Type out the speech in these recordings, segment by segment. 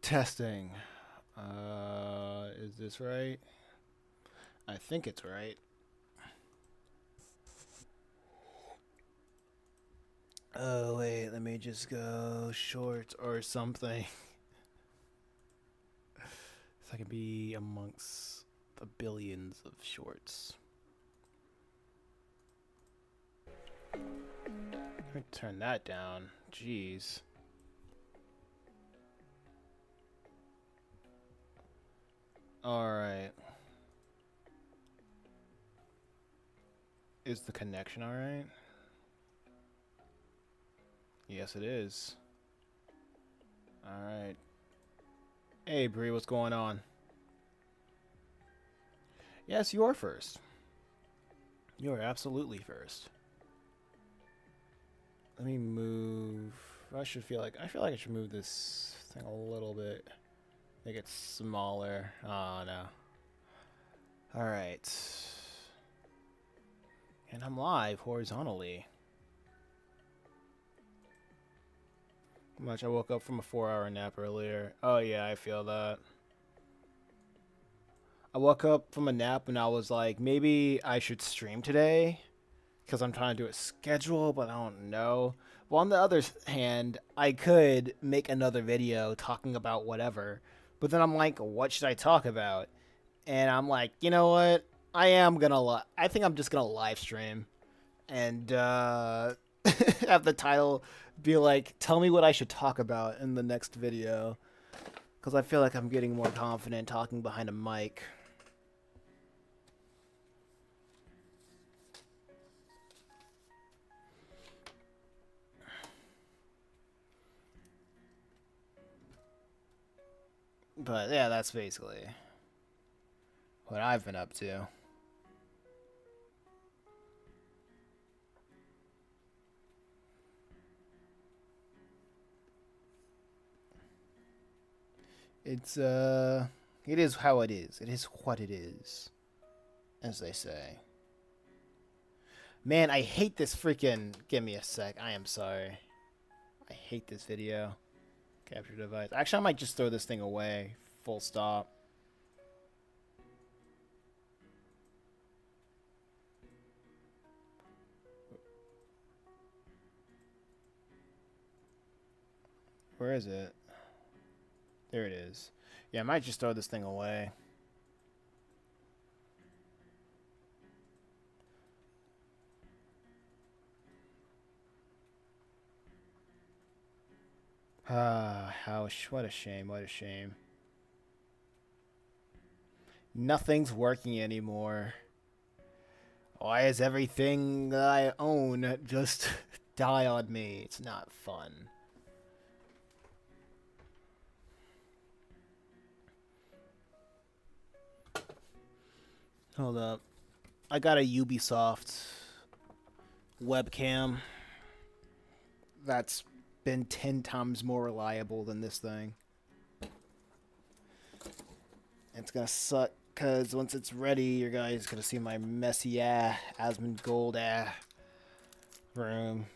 Testing. Is this right? I think it's right. Oh, wait, let me just go short or something. So I can be amongst the billions of shorts. Let me turn that down. Jeez. Alright. Is the connection alright? Yes, it is. Alright. Hey, Bree, what's going on? Yes, you're first. You're absolutely first. Let me move. I feel like I should move this thing a little bit. Make it smaller. Oh, no. Alright. And I'm live horizontally. Much I woke up from a 4-hour nap earlier. Oh yeah, I feel that. I woke up from a nap and I was like, maybe I should stream today because I'm trying to do a schedule, but I don't know. Well, on the other hand, I could make another video talking about whatever, but then I'm like, what should I talk about? And I'm like, you know what? I think I'm just gonna live stream and have the title be like, tell me what I should talk about in the next video. Because I feel like I'm getting more confident talking behind a mic. But yeah, that's basically what I've been up to. It is how it is. It is what it is, as they say. Man, I hate this freaking... Give me a sec. I am sorry. I hate this video. Capture device. Actually, I might just throw this thing away. Full stop. Where is it? There it is. Yeah, I might just throw this thing away. What a shame, what a shame. Nothing's working anymore. Why is everything that I own just die on me? It's not fun. Hold up. I got a Ubisoft webcam that's been 10 times more reliable than this thing. It's gonna suck because once it's ready, you guys gonna see my messy Asmund Gold room.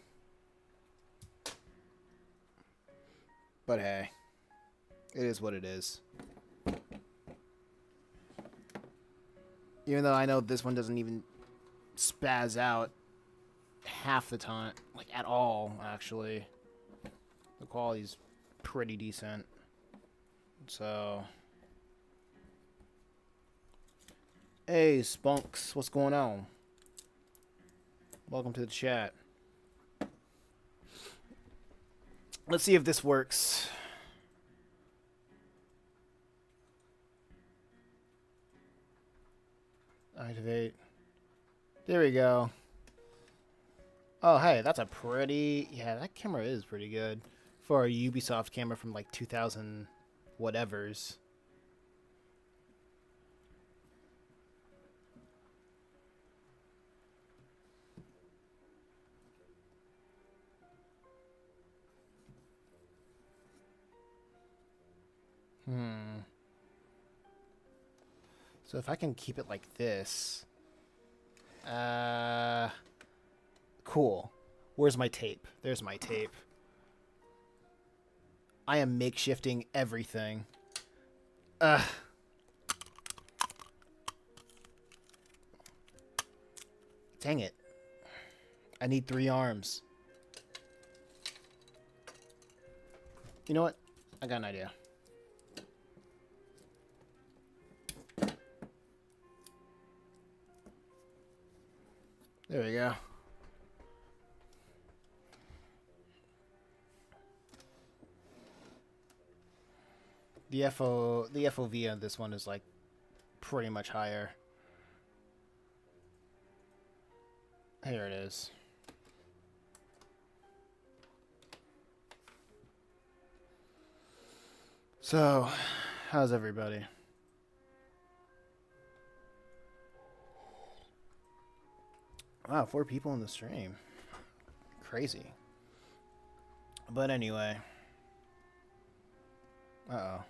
But hey, it is what it is. Even though I know this one doesn't even spaz out half the time, like at all, actually. The quality's pretty decent. So, hey, Spunks, what's going on? Welcome to the chat. Let's see if this works. Activate. There we go. Oh, hey, that's a pretty... Yeah, that camera is pretty good. For a Ubisoft camera from like 2000 whatevers. So if I can keep it like this... Cool. Where's my tape? There's my tape. I am makeshifting everything. Ugh. Dang it. I need 3 arms. You know what? I got an idea. There we go. The FOV on this one is like pretty much higher. Here it is. So, how's everybody? Wow, 4 people in the stream. Crazy. But anyway. Uh-oh.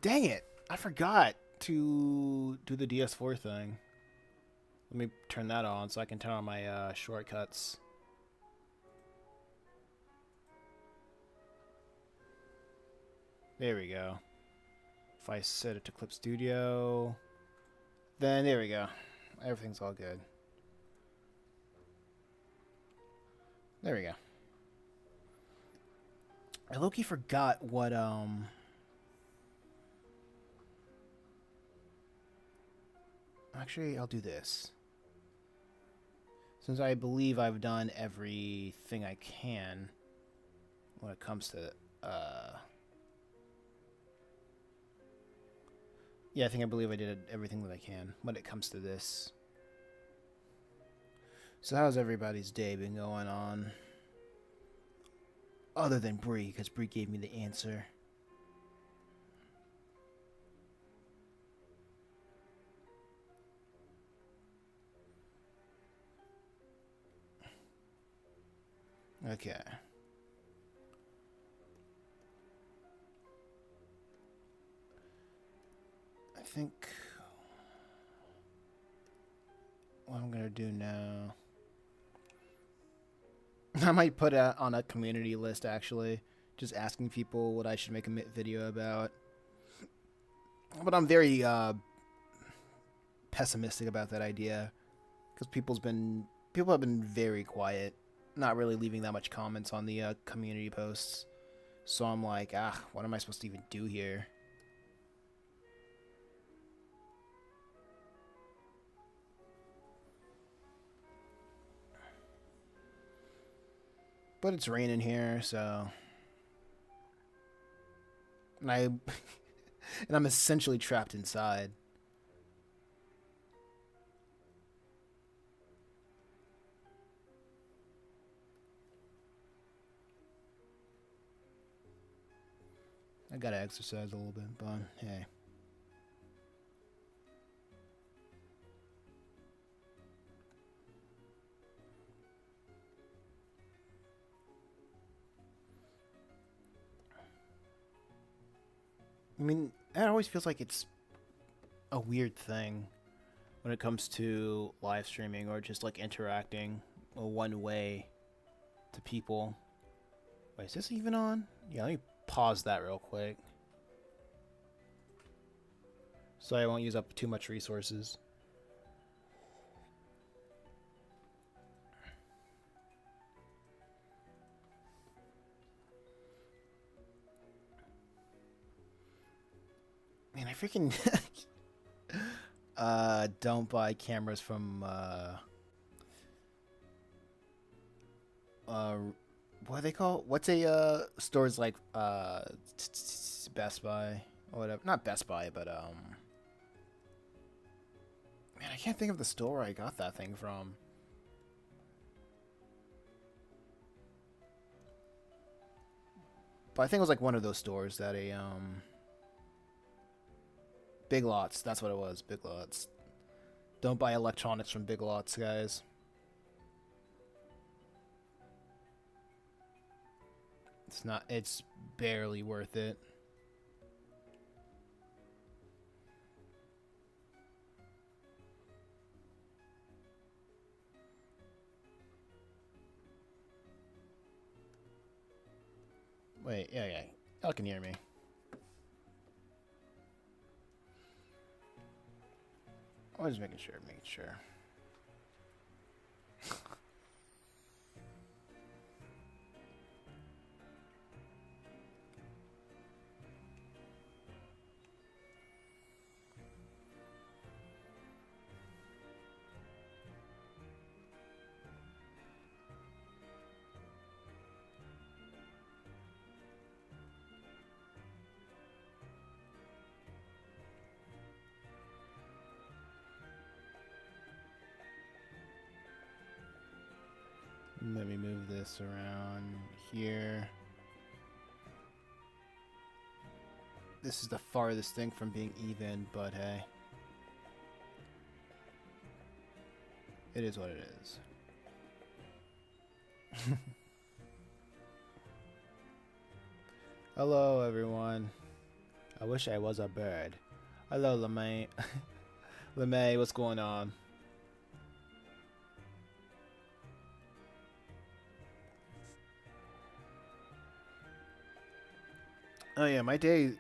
Dang it! I forgot to do the DS4 thing. Let me turn that on so I can turn on my shortcuts. There we go. If I set it to Clip Studio, then there we go. Everything's all good. There we go. I low-key forgot what actually, I'll do this. Since I believe I've done everything I can when it comes to yeah, I believe I did everything that I can when it comes to this. So how's everybody's day been going on? Other than Bree, because Bree gave me the answer. Okay. I think what I'm gonna do now, I might put it on a community list actually, just asking people what I should make a video about. But I'm very pessimistic about that idea because people have been very quiet, not really leaving that much comments on the community posts. So I'm like, what am I supposed to even do here? But it's raining here, so and I'm essentially trapped inside. I gotta exercise a little bit, but hey. I mean, it always feels like it's a weird thing when it comes to live streaming or just like interacting one way to people. Wait, is this even on? Yeah, let me pause that real quick so I won't use up too much resources. Man, I freaking don't buy cameras from what do they call? What's a stores like Best Buy or whatever? Not Best Buy, but man, I can't think of the store I got that thing from. But I think it was like one of those stores that Big Lots, that's what it was, Big Lots. Don't buy electronics from Big Lots, guys. It's barely worth it. Wait, yeah. Y'all can hear me. I was making sure. Let me move this around here. This is the farthest thing from being even, but hey. It is what it is. Hello, everyone. I wish I was a bird. Hello, LeMay. LeMay, what's going on? Oh yeah, my day.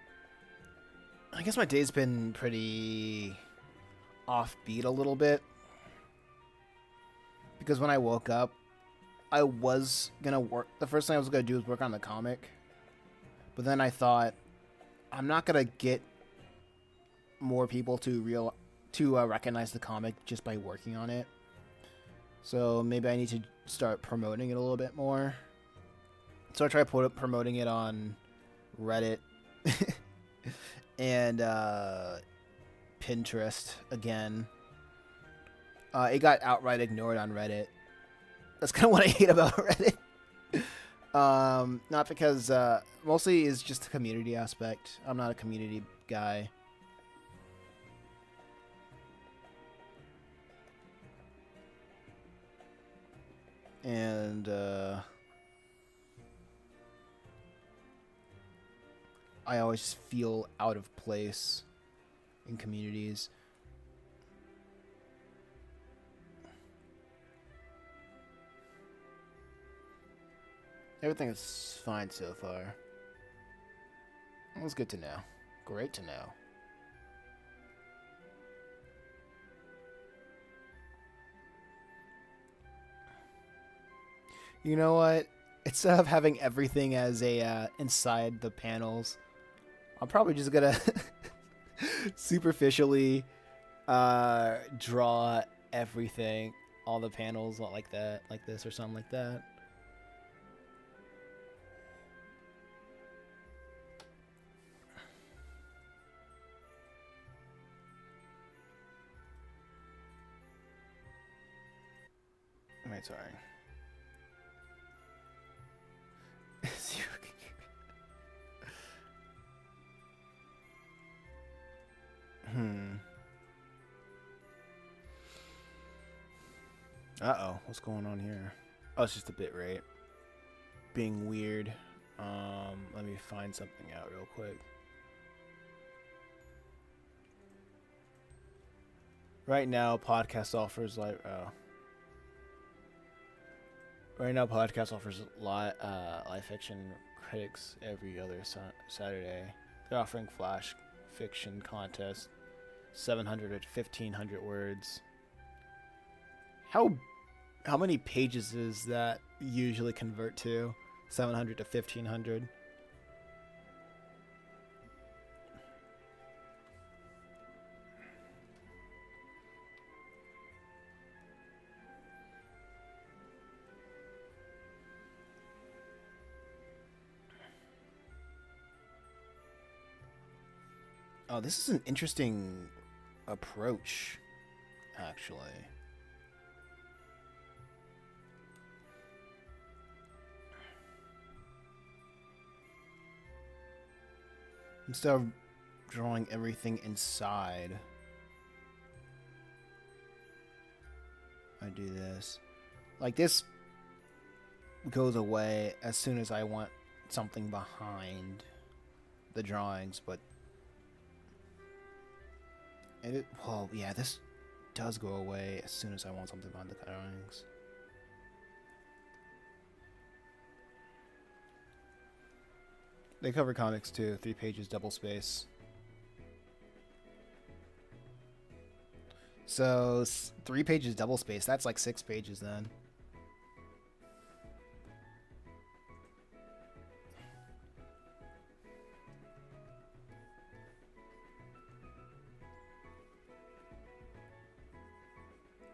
I guess my day's been pretty offbeat a little bit. Because when I woke up, I was gonna work. The first thing I was gonna do was work on the comic. But then I thought, I'm not gonna get more people to recognize the comic just by working on it. So maybe I need to start promoting it a little bit more. So I tried promoting it on Reddit and Pinterest again. It got outright ignored on Reddit. That's kind of what I hate about Reddit. Not because mostly is just the community aspect. I'm not a community guy. And I always feel out of place in communities. Everything is fine so far. It was good to know. Great to know. You know what? Instead of having everything as a inside the panels, I'm probably just gonna superficially draw everything, all the panels like that, like this or something like that. Wait, sorry. Uh-oh, what's going on here? Oh, it's just a bit rate. Being weird. Let me find something out real quick. Right now, podcast offers live fiction critics every other Saturday. They're offering flash fiction contest, 700 to 1,500 words. How many pages does that usually convert to? 700 to 1,500. Oh, this is an interesting approach, actually. Instead of drawing everything inside, I do this. Like, this goes away as soon as I want something behind the drawings, but well, yeah, this does go away as soon as I want something behind the drawings. They cover comics too. 3 pages, double space. So 3 pages, double space. That's like 6 pages then.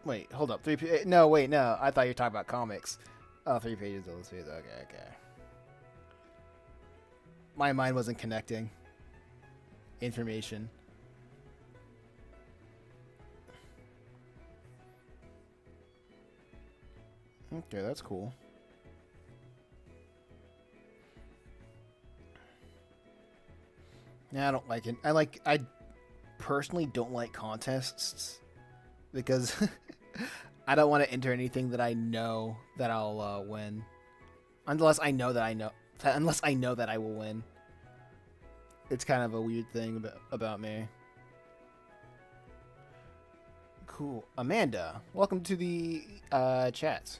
Wait, hold up. No, wait, no. I thought you were talking about comics. Oh, 3 pages, double space. Okay, okay. My mind wasn't connecting information. Okay, that's cool. Yeah, I don't like it. I personally don't like contests because I don't want to enter anything that I know that I'll win. Unless I know that I will win. It's kind of a weird thing about me. Cool. Amanda, welcome to the chat.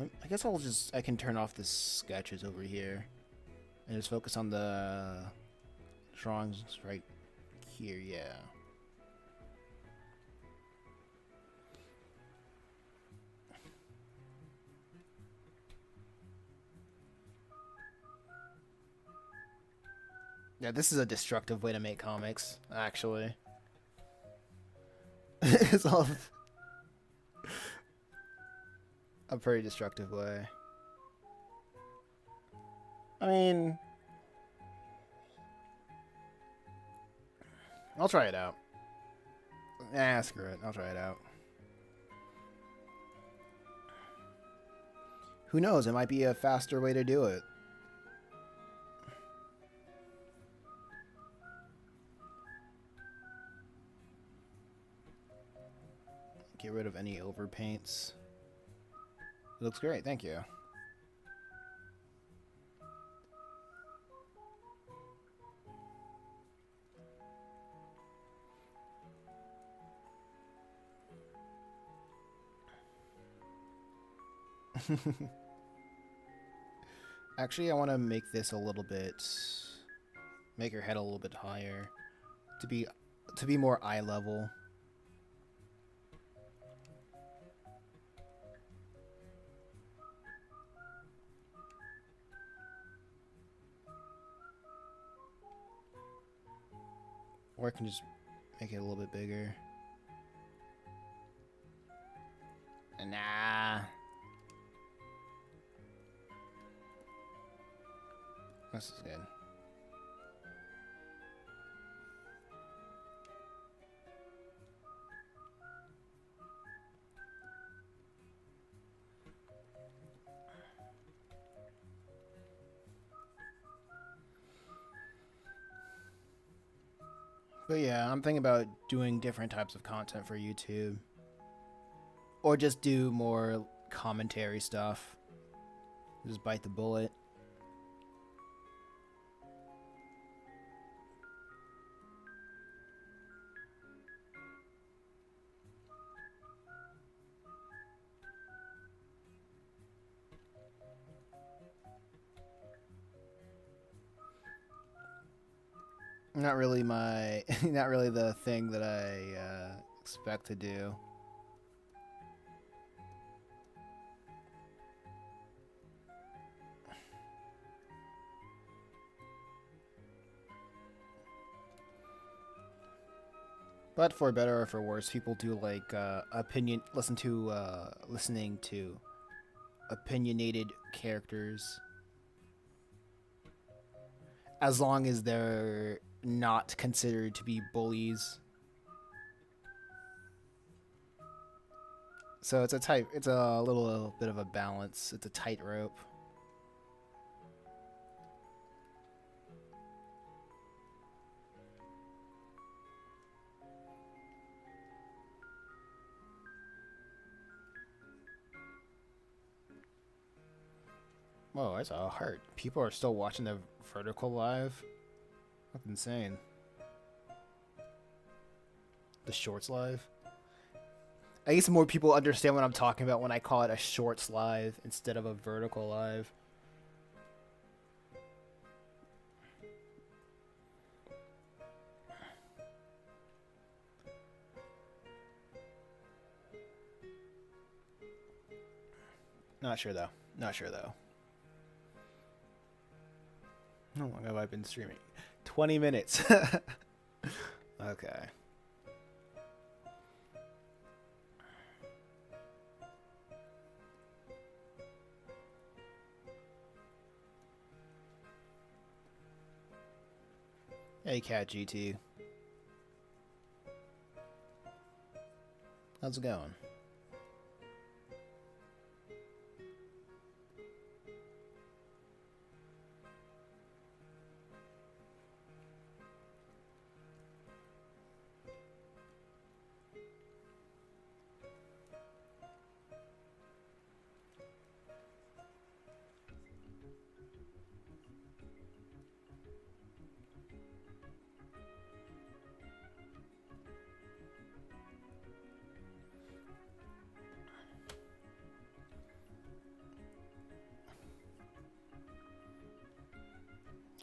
I guess I can turn off the sketches over here and just focus on the drawings right here, yeah. Yeah, this is a destructive way to make comics, actually. It's all a pretty destructive way. I mean, I'll try it out. Ah, screw it. I'll try it out. Who knows? It might be a faster way to do it. Get rid of any overpaints. It looks great, thank you. Actually, I want to make this a little bit, make her head a little bit higher, to be more eye level. Or I can just make it a little bit bigger. Nah. This is good. But yeah, I'm thinking about doing different types of content for YouTube. Or just do more commentary stuff. Just bite the bullet. Not really not really the thing that I expect to do. But for better or for worse, people do like listening to opinionated characters, as long as they're not considered to be bullies. So it's a little bit of a balance. It's a tightrope. Whoa, I saw a heart. People are still watching the vertical live? That's insane. The shorts live? I guess more people understand what I'm talking about when I call it a shorts live instead of a vertical live. Not sure though. Not sure though. How long have I been streaming? 20 minutes. Okay. Hey, Cat GT. How's it going?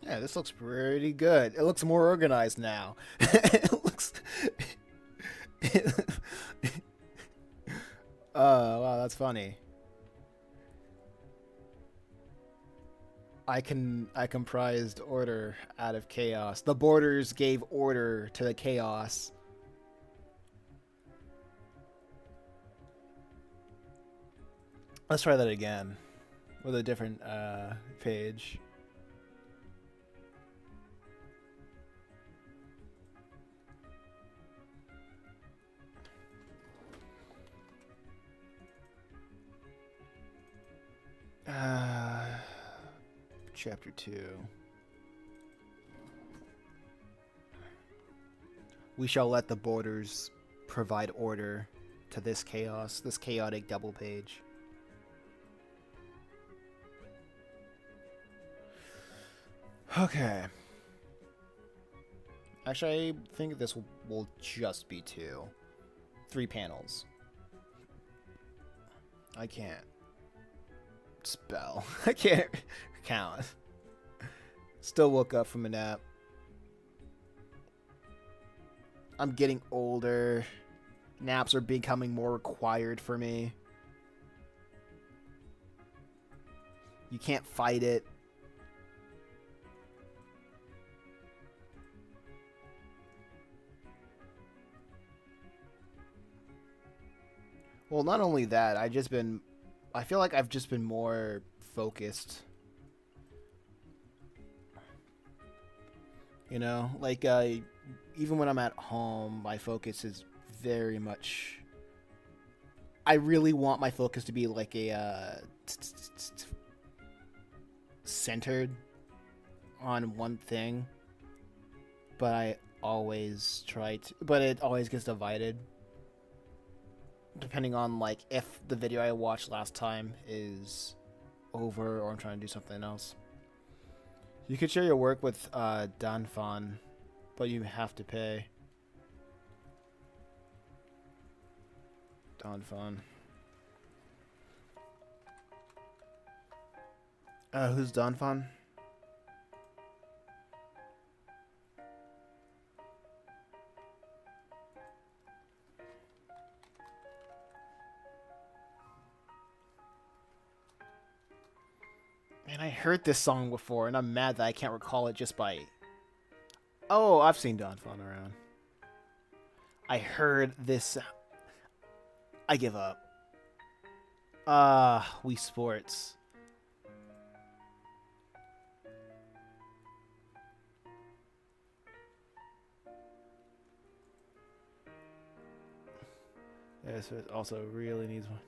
Yeah, this looks pretty good. It looks more organized now. It looks. Oh, wow, that's funny. I comprised order out of chaos. The borders gave order to the chaos. Let's try that again with a different page. Chapter 2. We shall let the borders provide order to this chaos, this chaotic double page. Okay. Actually, I think this will just be 2. 3 panels. I can't spell. I can't count. Still woke up from a nap. I'm getting older. Naps are becoming more required for me. You can't fight it. Well, not only that, I feel like I've just been more focused. You know, like even when I'm at home, my focus is very much. I really want my focus to be like a centered on one thing, but I always try to. But it always gets divided, depending on like if the video I watched last time is over or I'm trying to do something else. You could share your work with Danfan, but you have to pay. Danfan. Who's Danfan? Man, I heard this song before, and I'm mad that I can't recall it just by... Oh, I've seen Danfan around. I heard this... I give up. Wii Sports. This also really needs one.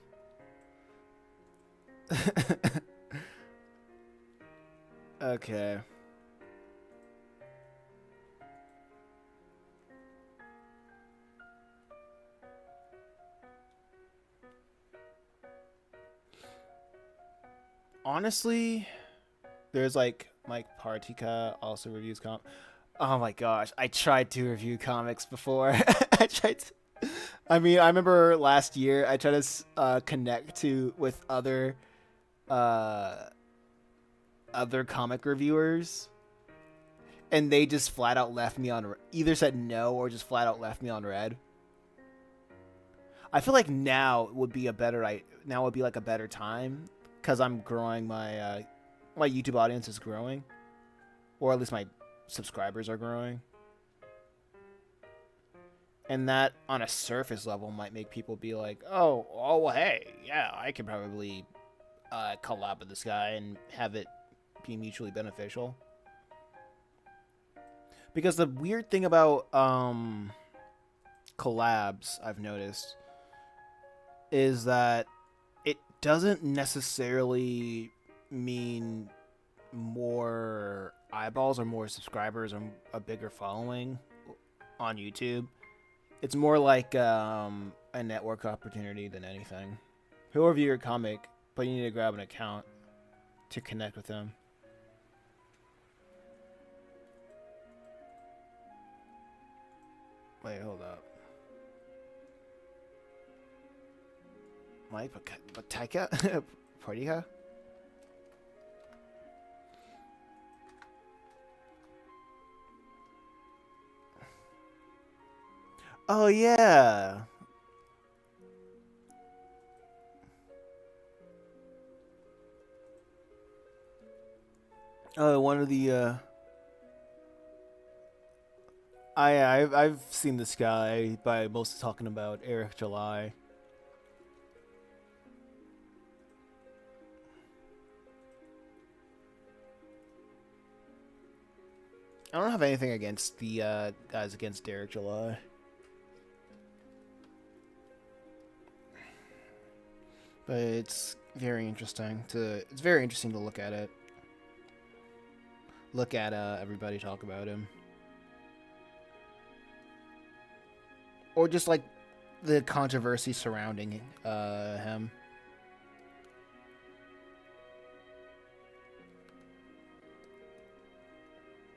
Okay. Honestly, there's like Mike Partika also reviews Oh my gosh, I tried to review comics before. I tried to... I mean, I remember last year I tried to connect with uh, other comic reviewers, and they just flat out left me on either said no or just flat out left me on red. I feel like now would be now would be like a better time because I'm growing my YouTube audience is growing, or at least my subscribers are growing. And that, on a surface level, might make people be like, well, hey, yeah, I could probably collab with this guy and have it be mutually beneficial. Because the weird thing about collabs, I've noticed, is that it doesn't necessarily mean more eyeballs or more subscribers or a bigger following on YouTube. It's more like a network opportunity than anything. He'll review your comic, but you need to grab an account to connect with him. Wait, hold up. Mike Pataka? Partyha? Oh, yeah. Oh, one of the, I've seen this guy by mostly talking about Eric July. I don't have anything against the guys against Derek July. But it's very interesting to look at it. Look at everybody talk about him. Or just like the controversy surrounding him.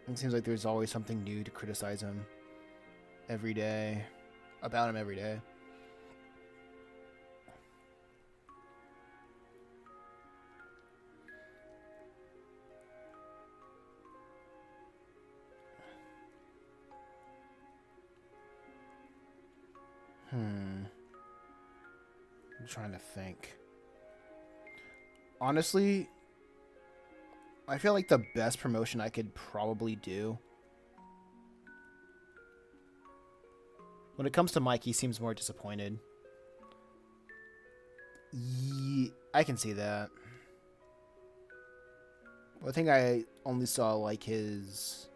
It seems like there's always something new to criticize him every day. About him every day. I'm trying to think. Honestly, I feel like the best promotion I could probably do. When it comes to Mike, he seems more disappointed. I can see that. I think I only saw like his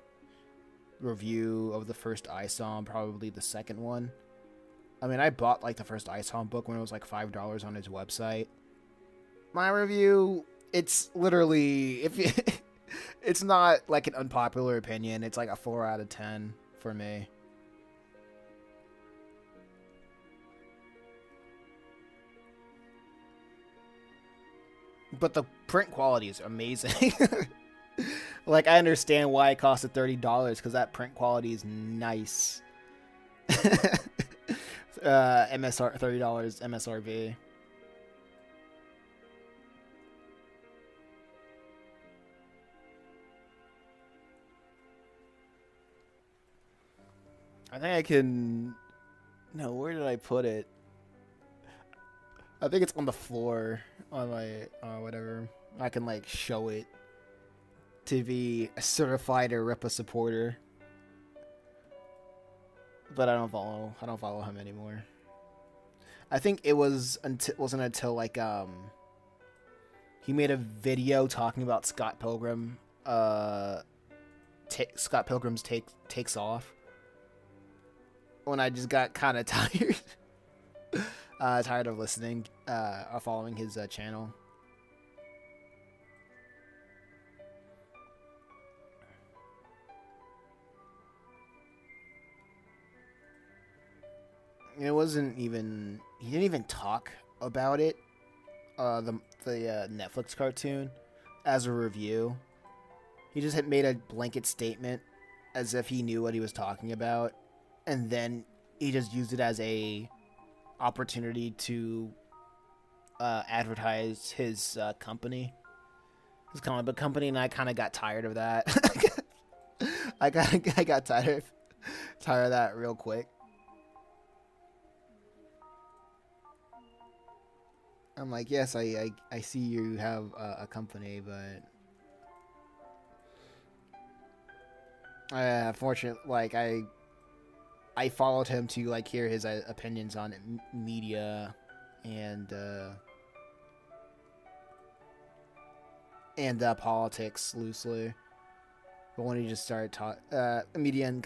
review of the first ISOM, probably the second one. I mean, I bought like the first ISOM book when it was like $5 on his website. My review, it's literally, it's not like an unpopular opinion. It's like a 4 out of 10 for me. But the print quality is amazing. Like, I understand why it costed $30 because that print quality is nice. $30 MSRP. I think I can. No, where did I put it? I think it's on the floor on my whatever. I can like show it to be a certified Arepa supporter. But I don't follow him anymore. I think it wasn't until like he made a video talking about Scott Pilgrim Scott Pilgrim's takes off, when I just got kind of tired tired of listening or following his channel. It wasn't even. He didn't even talk about it. The Netflix cartoon as a review. He just had made a blanket statement as if he knew what he was talking about, and then he just used it as a opportunity to advertise his company, his comic book company, and I kind of got tired of that. I got tired of that real quick. I'm like, yes, I see you have a company, but fortunately, like I followed him to like hear his opinions on media and politics loosely. But when he just started talking media and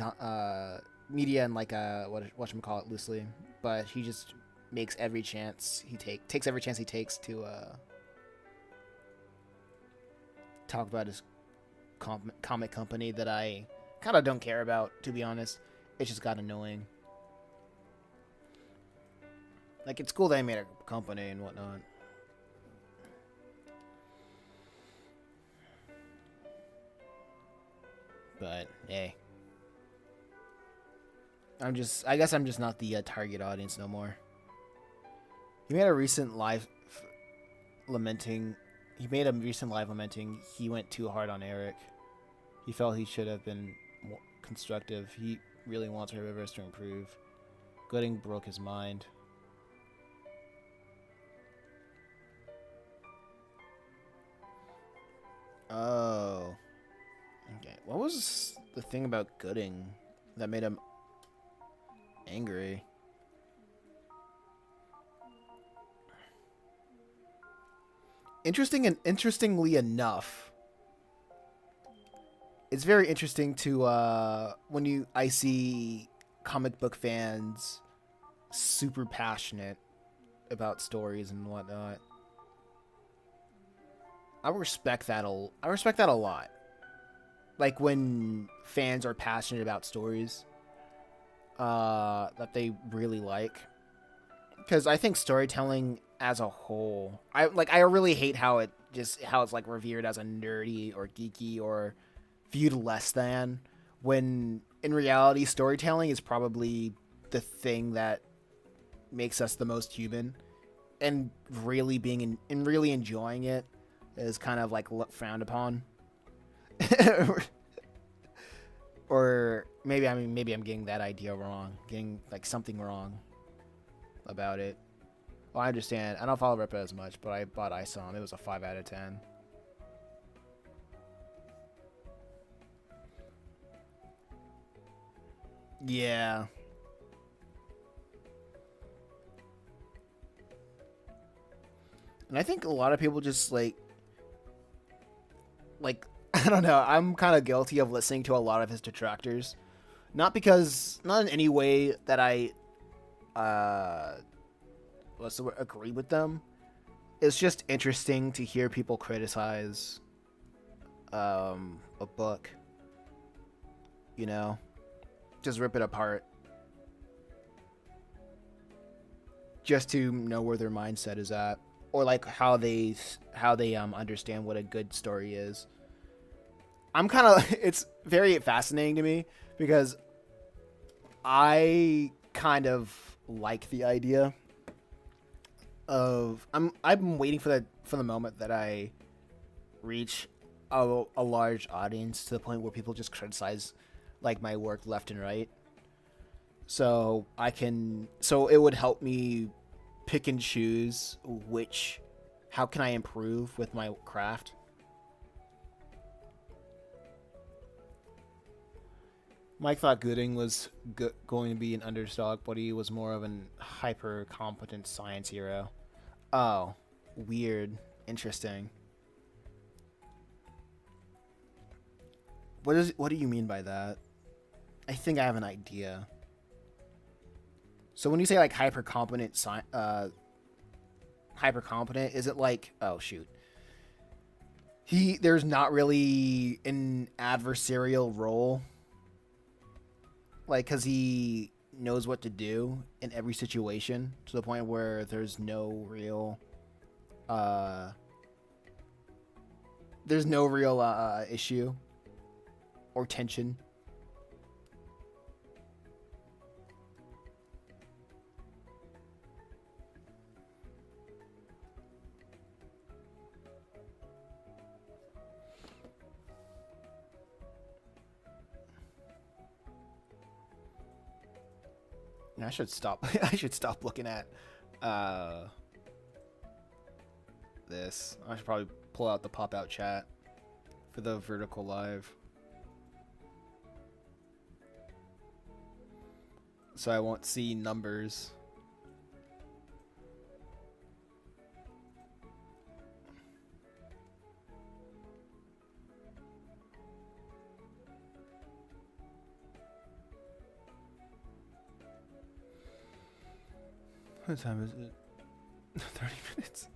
like whatchamacallit loosely, but he just makes every chance he takes every chance he takes to talk about his comic company that I kind of don't care about, to be honest. It just got annoying. Like, it's cool they made a company and whatnot. But hey, I guess I'm just not the target audience no more. He made a recent live lamenting he went too hard on Eric. He felt he should have been more constructive. He really wants Rivers to improve. Gooding broke his mind. Oh. Okay. What was the thing about Gooding that made him angry? Interestingly enough, it's very interesting to when I see comic book fans super passionate about stories and whatnot. I respect that a lot. Like when fans are passionate about stories that they really like, because I think storytelling as a whole, I really hate how it's like revered as a nerdy or geeky or viewed less than, when in reality storytelling is probably the thing that makes us the most human, and really really enjoying it is kind of like frowned upon. Or maybe I'm getting that idea wrong, getting like something wrong about it. Well, I understand. I don't follow Rippa as much, but I bought ISOM. It was a 5 out of 10. Yeah. And I think a lot of people just like I don't know, I'm kind of guilty of listening to a lot of his detractors. Not in any way that I agree with them. It's just interesting to hear people criticize a book. You know, just rip it apart, just to know where their mindset is at, or like how they understand what a good story is. It's very fascinating to me because I kind of like the idea of I'm waiting for the moment that I reach a large audience to the point where people just criticize like my work left and right. So it would help me pick and choose how can I improve with my craft. Mike thought Gooding was going to be an underdog, but he was more of an hyper-competent science hero. Oh, weird. Interesting. What do you mean by that? I think I have an idea. So when you say like hyper-competent, is it like, oh shoot, there's not really an adversarial role? Like, because he knows what to do in every situation to the point where there's no real issue or tension. I should stop. I should stop looking at this. I should probably pull out the pop-out chat for the vertical live, so I won't see numbers. What time is it? 30 minutes.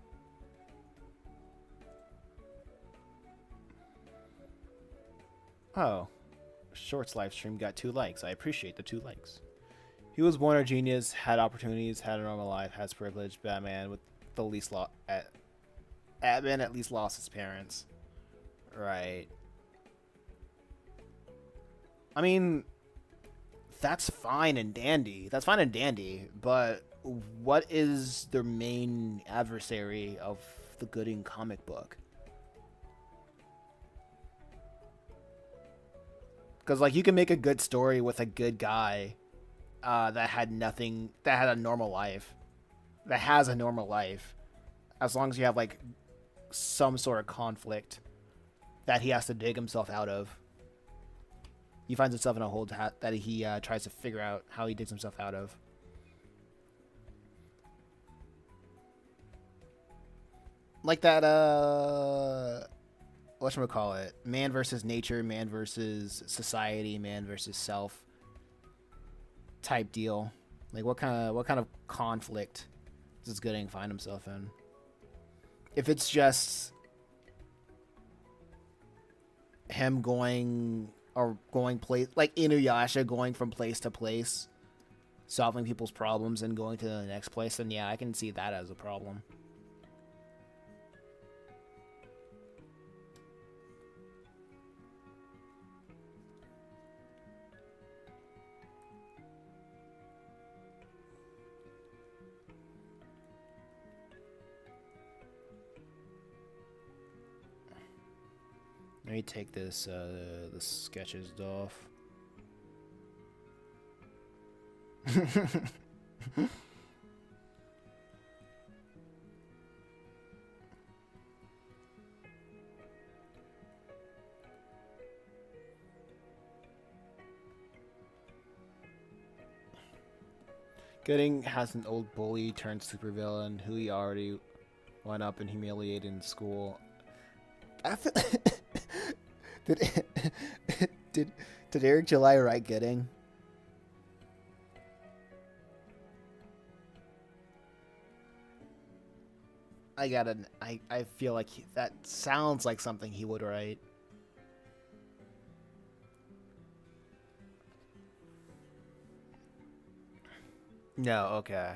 Oh. Shorts live stream got 2 likes. I appreciate the 2 likes. He was born a genius, had opportunities, had a normal life, has privilege. Batman with the least Batman at least lost his parents. Right. I mean, that's fine and dandy. That's fine and dandy, but what is the main adversary of the Gooding comic book? Because, like, you can make a good story with a good guy that had nothing, that had a normal life, that has a normal life, as long as you have, like, some sort of conflict that he has to dig himself out of. He finds himself in a hole that he tries to figure out how he digs himself out of. Like that, whatchamacallit, man versus nature, man versus society, man versus self type deal. Like, what kind of conflict does Gooding find himself in? If it's just him going like Inuyasha, going from place to place, solving people's problems and going to the next place, then yeah, I can see that as a problem. Let me take this the sketches off. Gooding has an old bully turned supervillain who he already went up and humiliated in school. I feel did Eric July write Gooding? I feel like that sounds like something he would write. No, okay.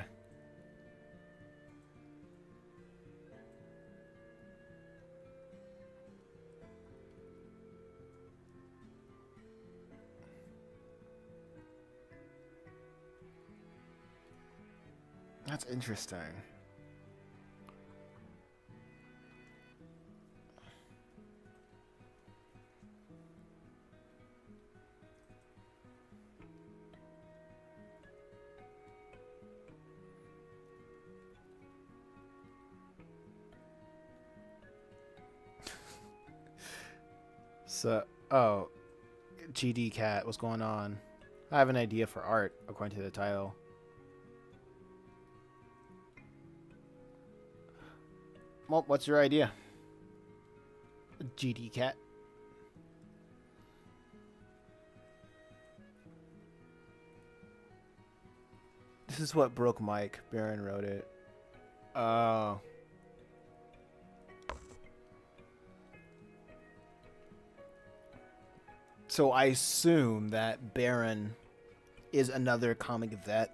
That's interesting. So, oh, GD Cat, what's going on? I have an idea for art, according to the title. Well, what's your idea? GD Cat. This is what broke Mike. Baron wrote it. Oh. So I assume that Baron is another comic vet.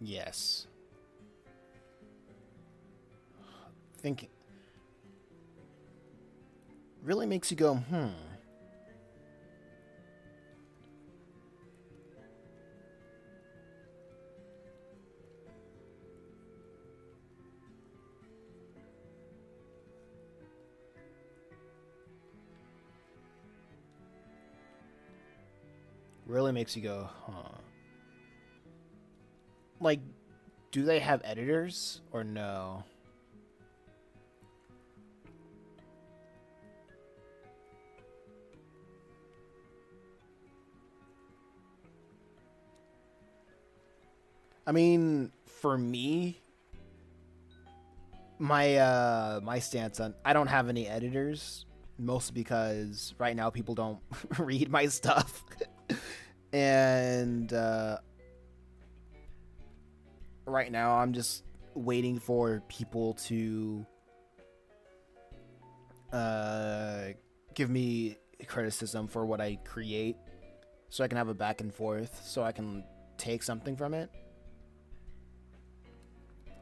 Yes. Thinking really makes you go, Really makes you go, huh? Like, do they have editors or no? I mean, for me, my stance on I don't have any editors, mostly because right now people don't read my stuff, and right now I'm just waiting for people to uh, give me criticism for what I create, so I can have a back and forth, so I can take something from it.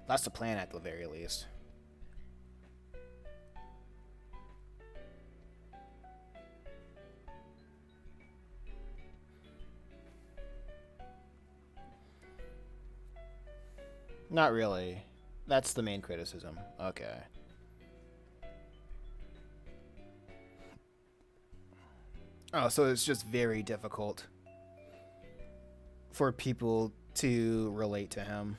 That's the plan at the very least. Not really. That's the main criticism. Okay. Oh, so it's just very difficult for people to relate to him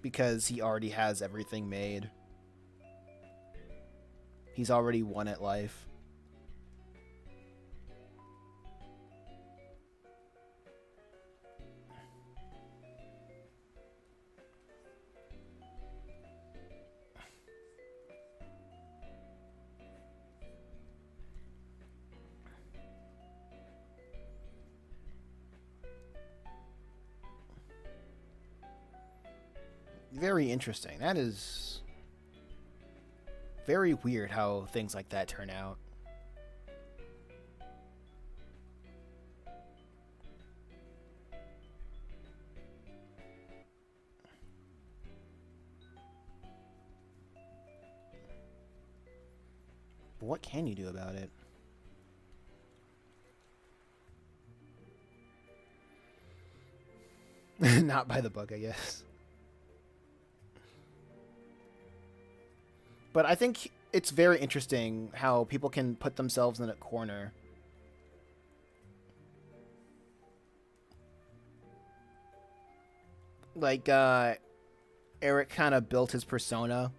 because he already has everything made. He's already won at life. Very interesting. That is very weird how things like that turn out. But what can you do about it? Not by the book, I guess. But I think it's very interesting how people can put themselves in a corner. Like, Eric kind of built his persona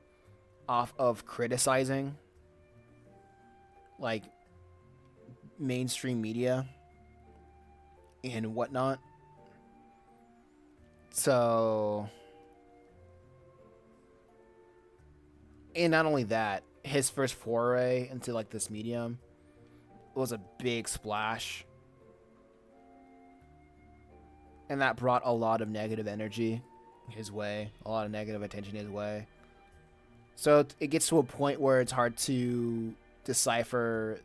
off of criticizing, like, mainstream media and whatnot. So, and not only that, his first foray into like this medium was a big splash, and that brought a lot of negative energy his way, a lot of negative attention his way. So it gets to a point where it's hard to decipher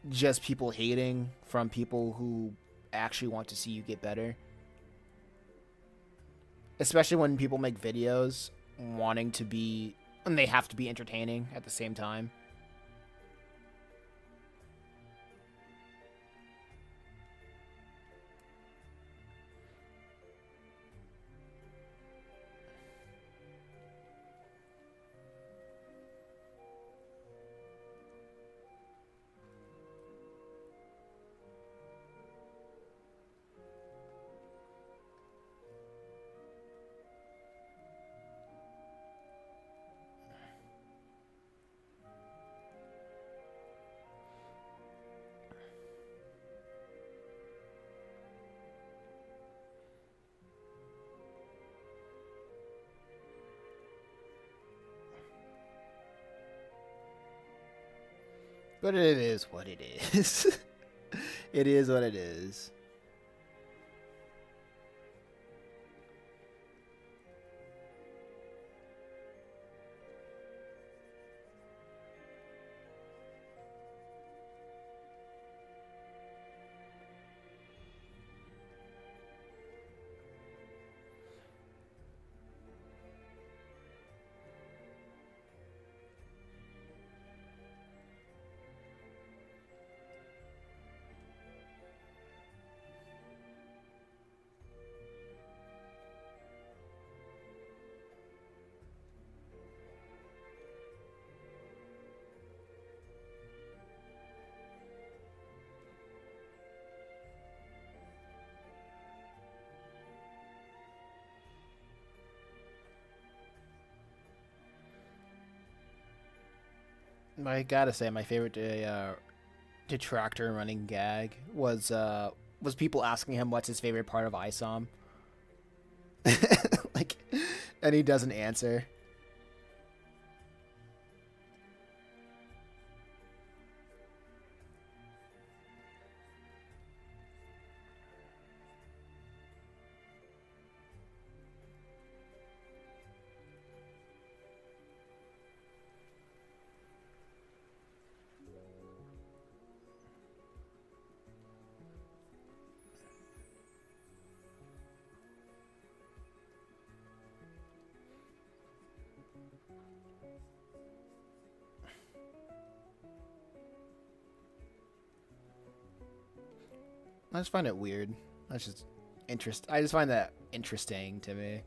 just people hating from people who actually want to see you get better. Especially when people make videos wanting to be, and they have to be entertaining at the same time. But it is what it is. It is what it is. I gotta say, my favorite detractor running gag was people asking him what's his favorite part of ISOM. Like, and he doesn't answer. I just find it weird. That's just I just find that interesting to me.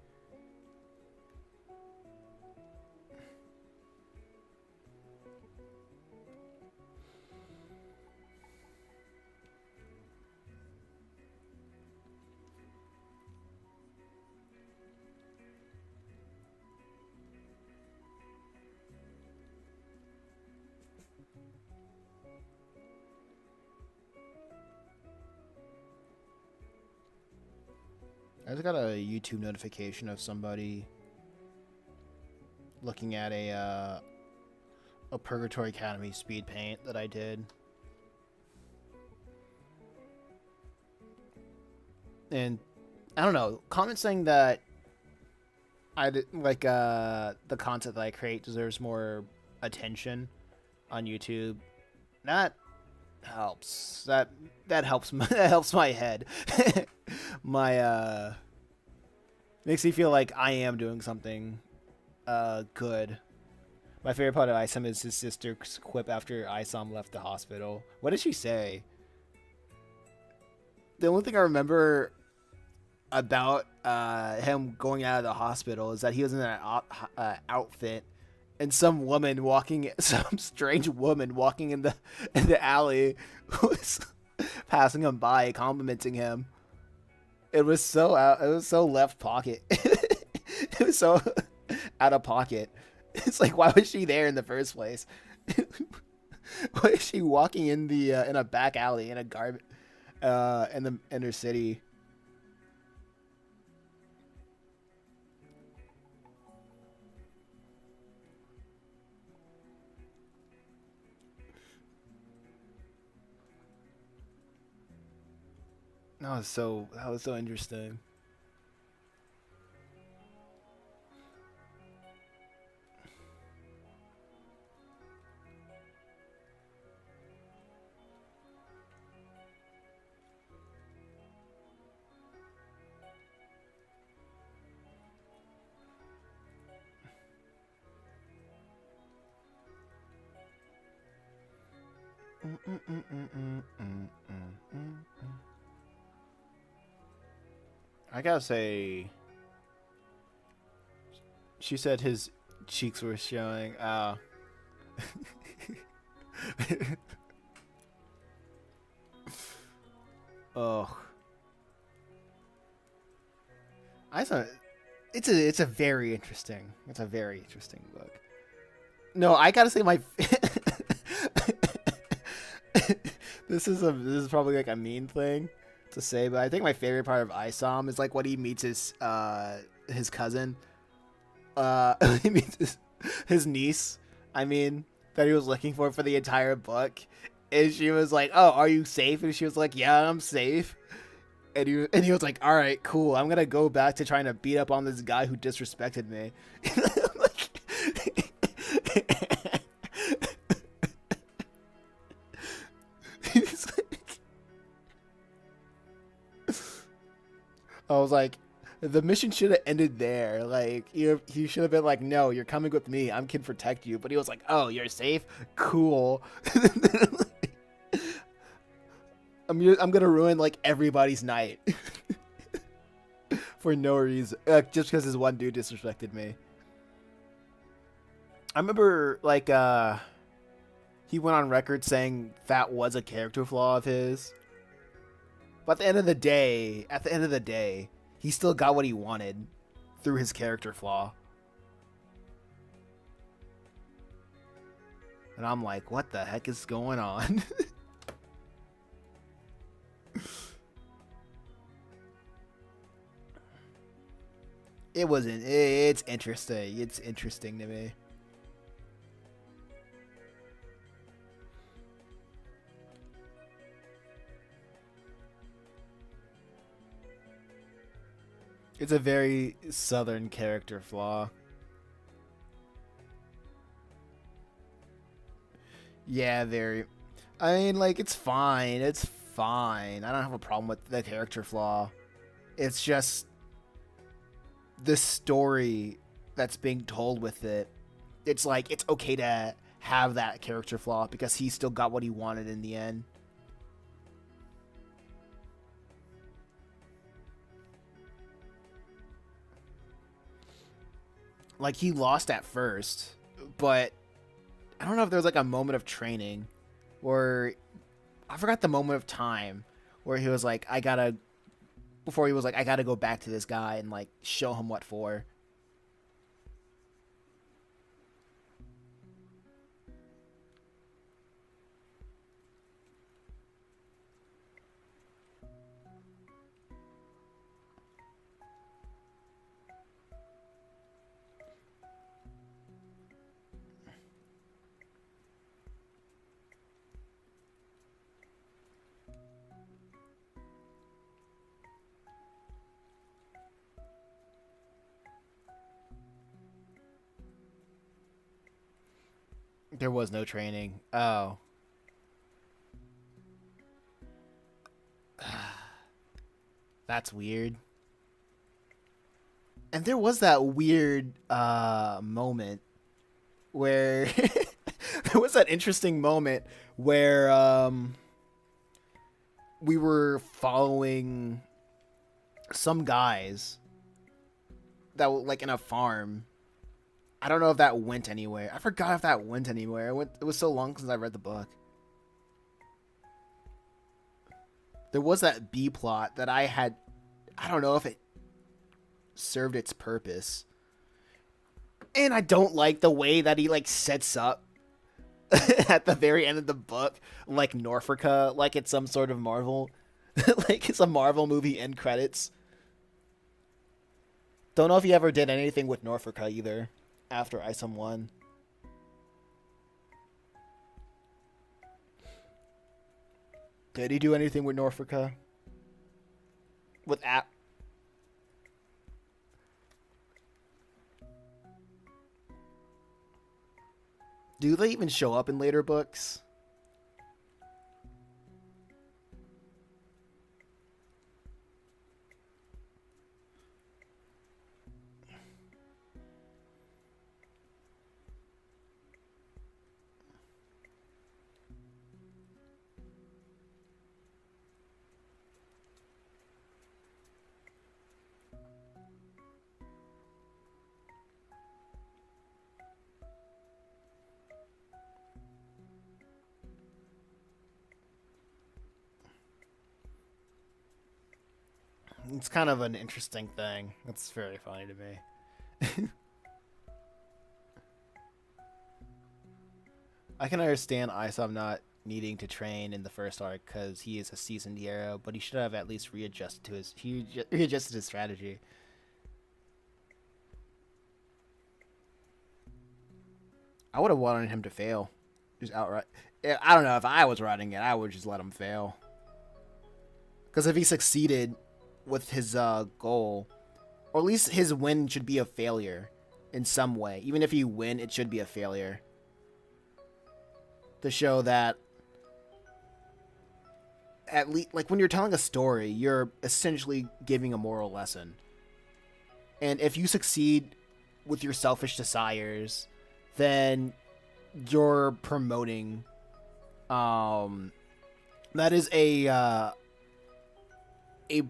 I just got a YouTube notification of somebody looking at a Purgatory Academy speed paint that I did. And I don't know, comments saying that the content that I create deserves more attention on YouTube. That helps. That helps that helps my head. My makes me feel like I am doing something good. My favorite part of Isom is his sister's quip after Isom left the hospital. What did she say? The only thing I remember about him going out of the hospital is that he was in an outfit, and some strange woman walking in the alley was passing him by, complimenting him. It was so left pocket. It was so out of pocket. It's like, why was she there in the first place? Why is she walking in in a back alley in a in the inner city? That was so interesting. I gotta say, she said his cheeks were showing. Oh, I thought it's a very interesting. It's a very interesting book. No, I gotta say my. This is probably like a mean thing to say, but I think my favorite part of Isom is like when he meets his cousin. He meets his niece. I mean, that he was looking for the entire book, and she was like, "Oh, are you safe?" And she was like, "Yeah, I'm safe." And he was like, "All right, cool. I'm gonna go back to trying to beat up on this guy who disrespected me." I was like, the mission should have ended there. Like, he should have been like, "No, you're coming with me. I can protect you." But he was like, "Oh, you're safe? Cool." I'm gonna ruin like everybody's night for no reason, just because this one dude disrespected me. I remember like he went on record saying that was a character flaw of his. But at the end of the day, he still got what he wanted through his character flaw. And I'm like, what the heck is going on? It wasn't. It's interesting. It's interesting to me. It's a very southern character flaw. Yeah, very. I mean, like, it's fine. It's fine. I don't have a problem with the character flaw. It's just the story that's being told with it. It's like, it's okay to have that character flaw because he still got what he wanted in the end. Like, he lost at first, but I don't know if there was like a moment of training where I forgot the moment of time where he was like, before he was like, I gotta go back to this guy and like show him what for. There was no training. Oh. That's weird. And there was that weird moment where there was that interesting moment where we were following some guys that were like in a farm. I don't know if that went anywhere. I forgot if that went anywhere. It was so long since I read the book. There was that B plot that I don't know if it served its purpose. And I don't like the way that he like sets up at the very end of the book, like Norfolka, like it's some sort of Marvel, like it's a Marvel movie end credits. Don't know if he ever did anything with Norfolka either after ISOM 1. Did he do anything with Norfolka? With app? Do they even show up in later books? It's kind of an interesting thing. It's very funny to me. I can understand Isom not needing to train in the first arc because he is a seasoned hero, but he should have at least readjusted his strategy. I would have wanted him to fail, just outright. I don't know, if I was writing it, I would just let him fail. Because if he succeeded with his goal, or at least his win should be a failure in some way. Even if you win, it should be a failure. To show that, at least, like when you're telling a story, you're essentially giving a moral lesson. And if you succeed with your selfish desires, then you're promoting. That is a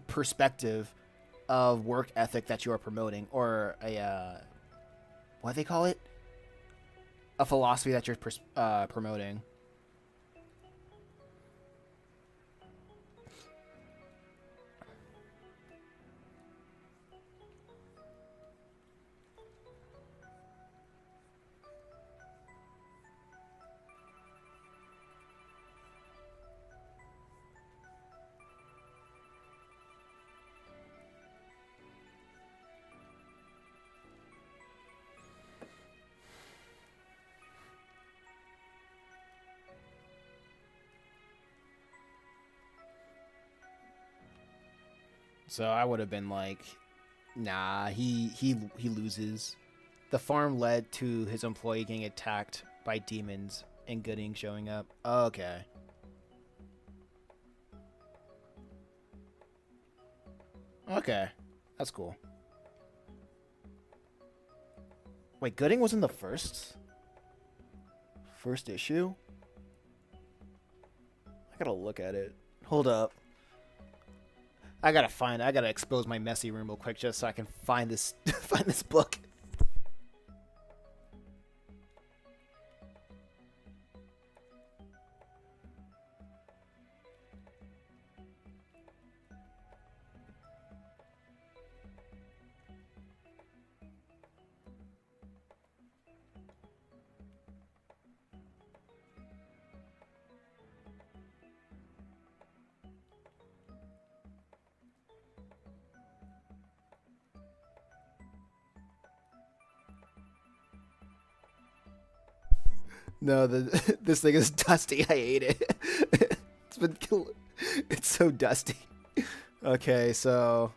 perspective of work ethic that you are promoting, or a what do they call it? A philosophy that you're promoting. So I would have been like, nah, he loses. The farm led to his employee getting attacked by demons and Gooding showing up. Okay. Okay. That's cool. Wait, Gooding was in the first issue? I gotta look at it. Hold up. I gotta expose my messy room real quick just so I can find this find this book. No, this thing is dusty. I hate it. It's so dusty. Okay, so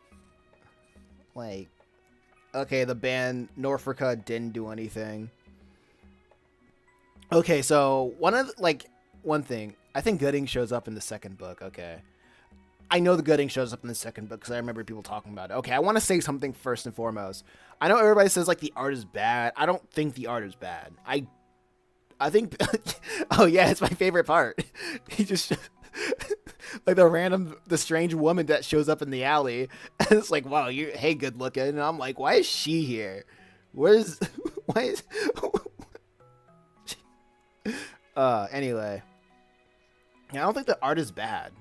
like okay, the band Norfolka didn't do anything. Okay, so one thing, I think Gooding shows up in the second book. Okay. I know the Gooding shows up in the second book because I remember people talking about it. Okay, I want to say something first and foremost. I know everybody says like the art is bad. I don't think the art is bad. I think, oh yeah, it's my favorite part. He just, like the strange woman that shows up in the alley, and it's like, wow, hey, good looking, and I'm like, why is she here? Why is, anyway, yeah, I don't think the art is bad,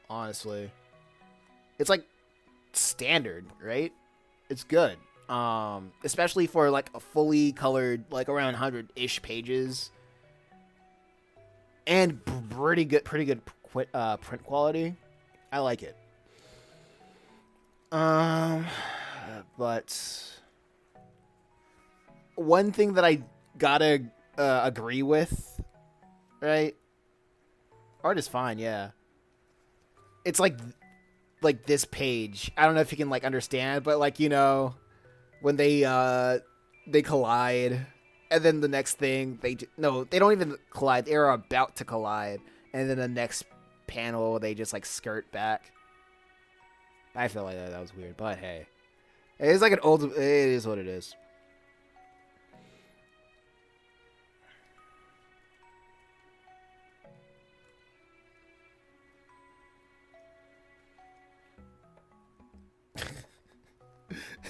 honestly. It's like standard, right? It's good. Especially for like a fully colored, like around 100-ish pages, and pretty good print quality. I like it. But one thing that I gotta agree with, right? Art is fine, yeah. It's like this page. I don't know if you can like understand, but like, you know, when they collide, and then the next thing they don't even collide. They're about to collide, and then the next panel they just like skirt back. I feel like that was weird, but hey, it's like an old. It is what it is.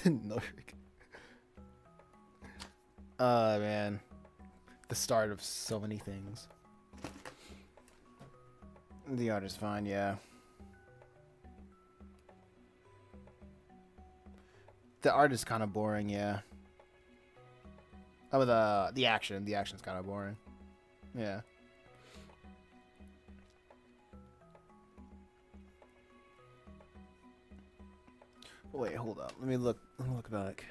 No. Man. The start of so many things. The art is fine, yeah. The art is kind of boring, yeah. Oh, the action's kind of boring. Yeah. Wait, hold up. Let me look back.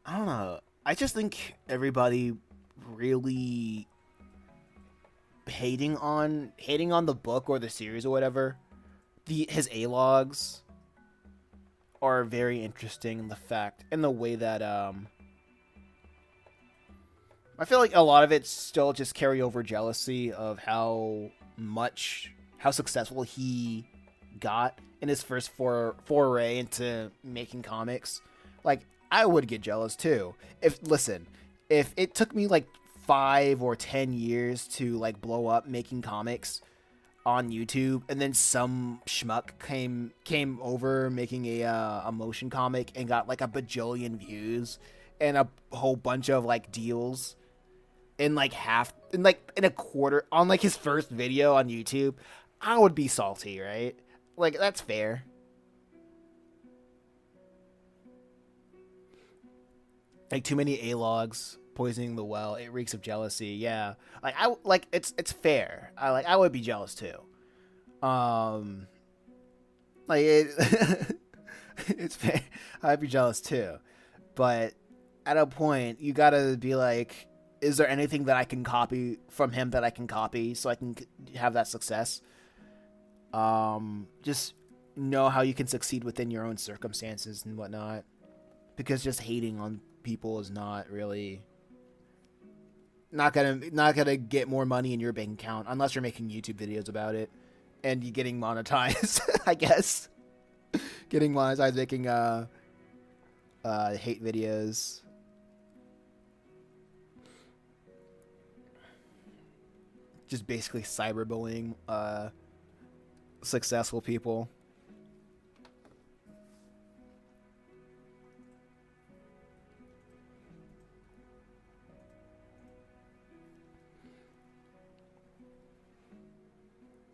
I don't know. I just think everybody really hating on the book or the series or whatever. His A-logs are very interesting in the way that I feel like a lot of it's still just carryover jealousy of how successful he got in his first foray into making comics. Like, I would get jealous too. If it took me like 5 or 10 years to like blow up making comics on YouTube, and then some schmuck came over making a motion comic and got like a bajillion views and a whole bunch of like deals in a quarter on like his first video on YouTube, I would be salty, right? Like, that's fair. Like, too many A-logs poisoning the well. It reeks of jealousy. Yeah, it's fair. I would be jealous too. Like it, it's I'd be jealous too, but at a point you gotta be like, is there anything that I can copy from him that I can copy so I can have that success? Just know how you can succeed within your own circumstances and whatnot. Because just hating on people is not really not gonna get more money in your bank account unless you're making YouTube videos about it and you getting monetized. I guess getting monetized making hate videos. Just basically cyberbullying successful people.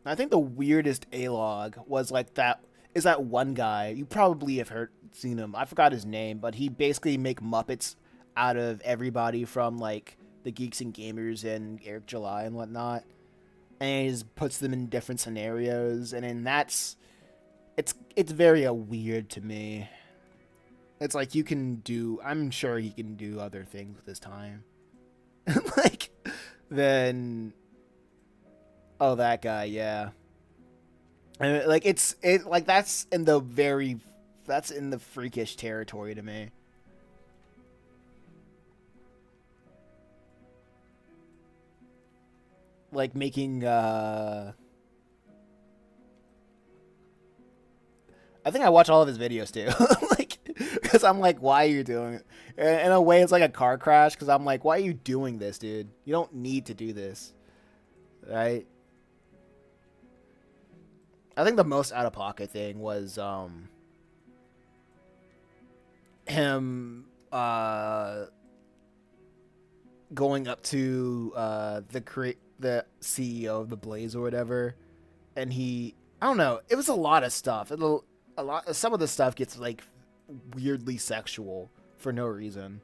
I think the weirdest A-log was like that is that one guy. You probably have seen him. I forgot his name, but he basically make Muppets out of everybody from like the Geeks and Gamers and Eric July and whatnot. And he just puts them in different scenarios, and then it's very weird to me. It's like I'm sure he can do other things with his time. Like then oh, that guy, yeah. And like that's in the freakish territory to me. Like making I think I watch all of his videos too. Like cuz I'm like, why are you doing it? In a way it's like a car crash cuz I'm like, why are you doing this, dude? You don't need to do this. Right? I think the most out of pocket thing was him going up to the CEO of the Blaze or whatever, and I don't know, it was a lot of stuff. Some of the stuff gets like weirdly sexual for no reason.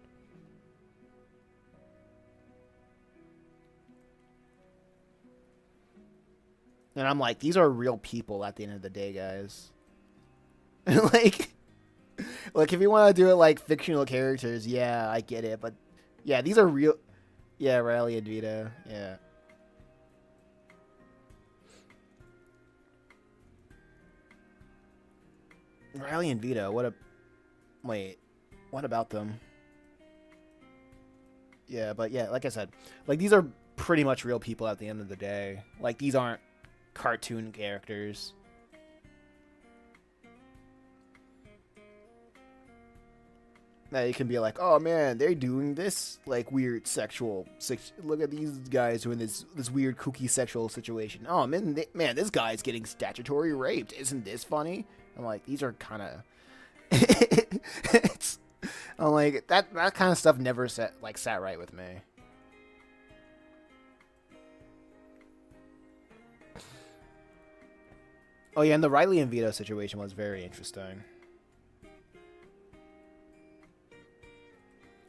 And I'm like, these are real people at the end of the day, guys. like if you want to do it like fictional characters, yeah, I get it. But yeah, these are real. Yeah, Riley and Vito. Yeah. Riley and Vito. What about them? Yeah, but yeah, like I said, like these are pretty much real people at the end of the day. Like these aren't cartoon characters. That you can be like, oh man, they're doing this like weird look at these guys doing this weird kooky sexual situation. Oh man, this guy's getting statutory raped. Isn't this funny? I'm like, these are kind of. I'm like that kind of stuff never sat right with me. Oh yeah, and the Riley and Vito situation was very interesting.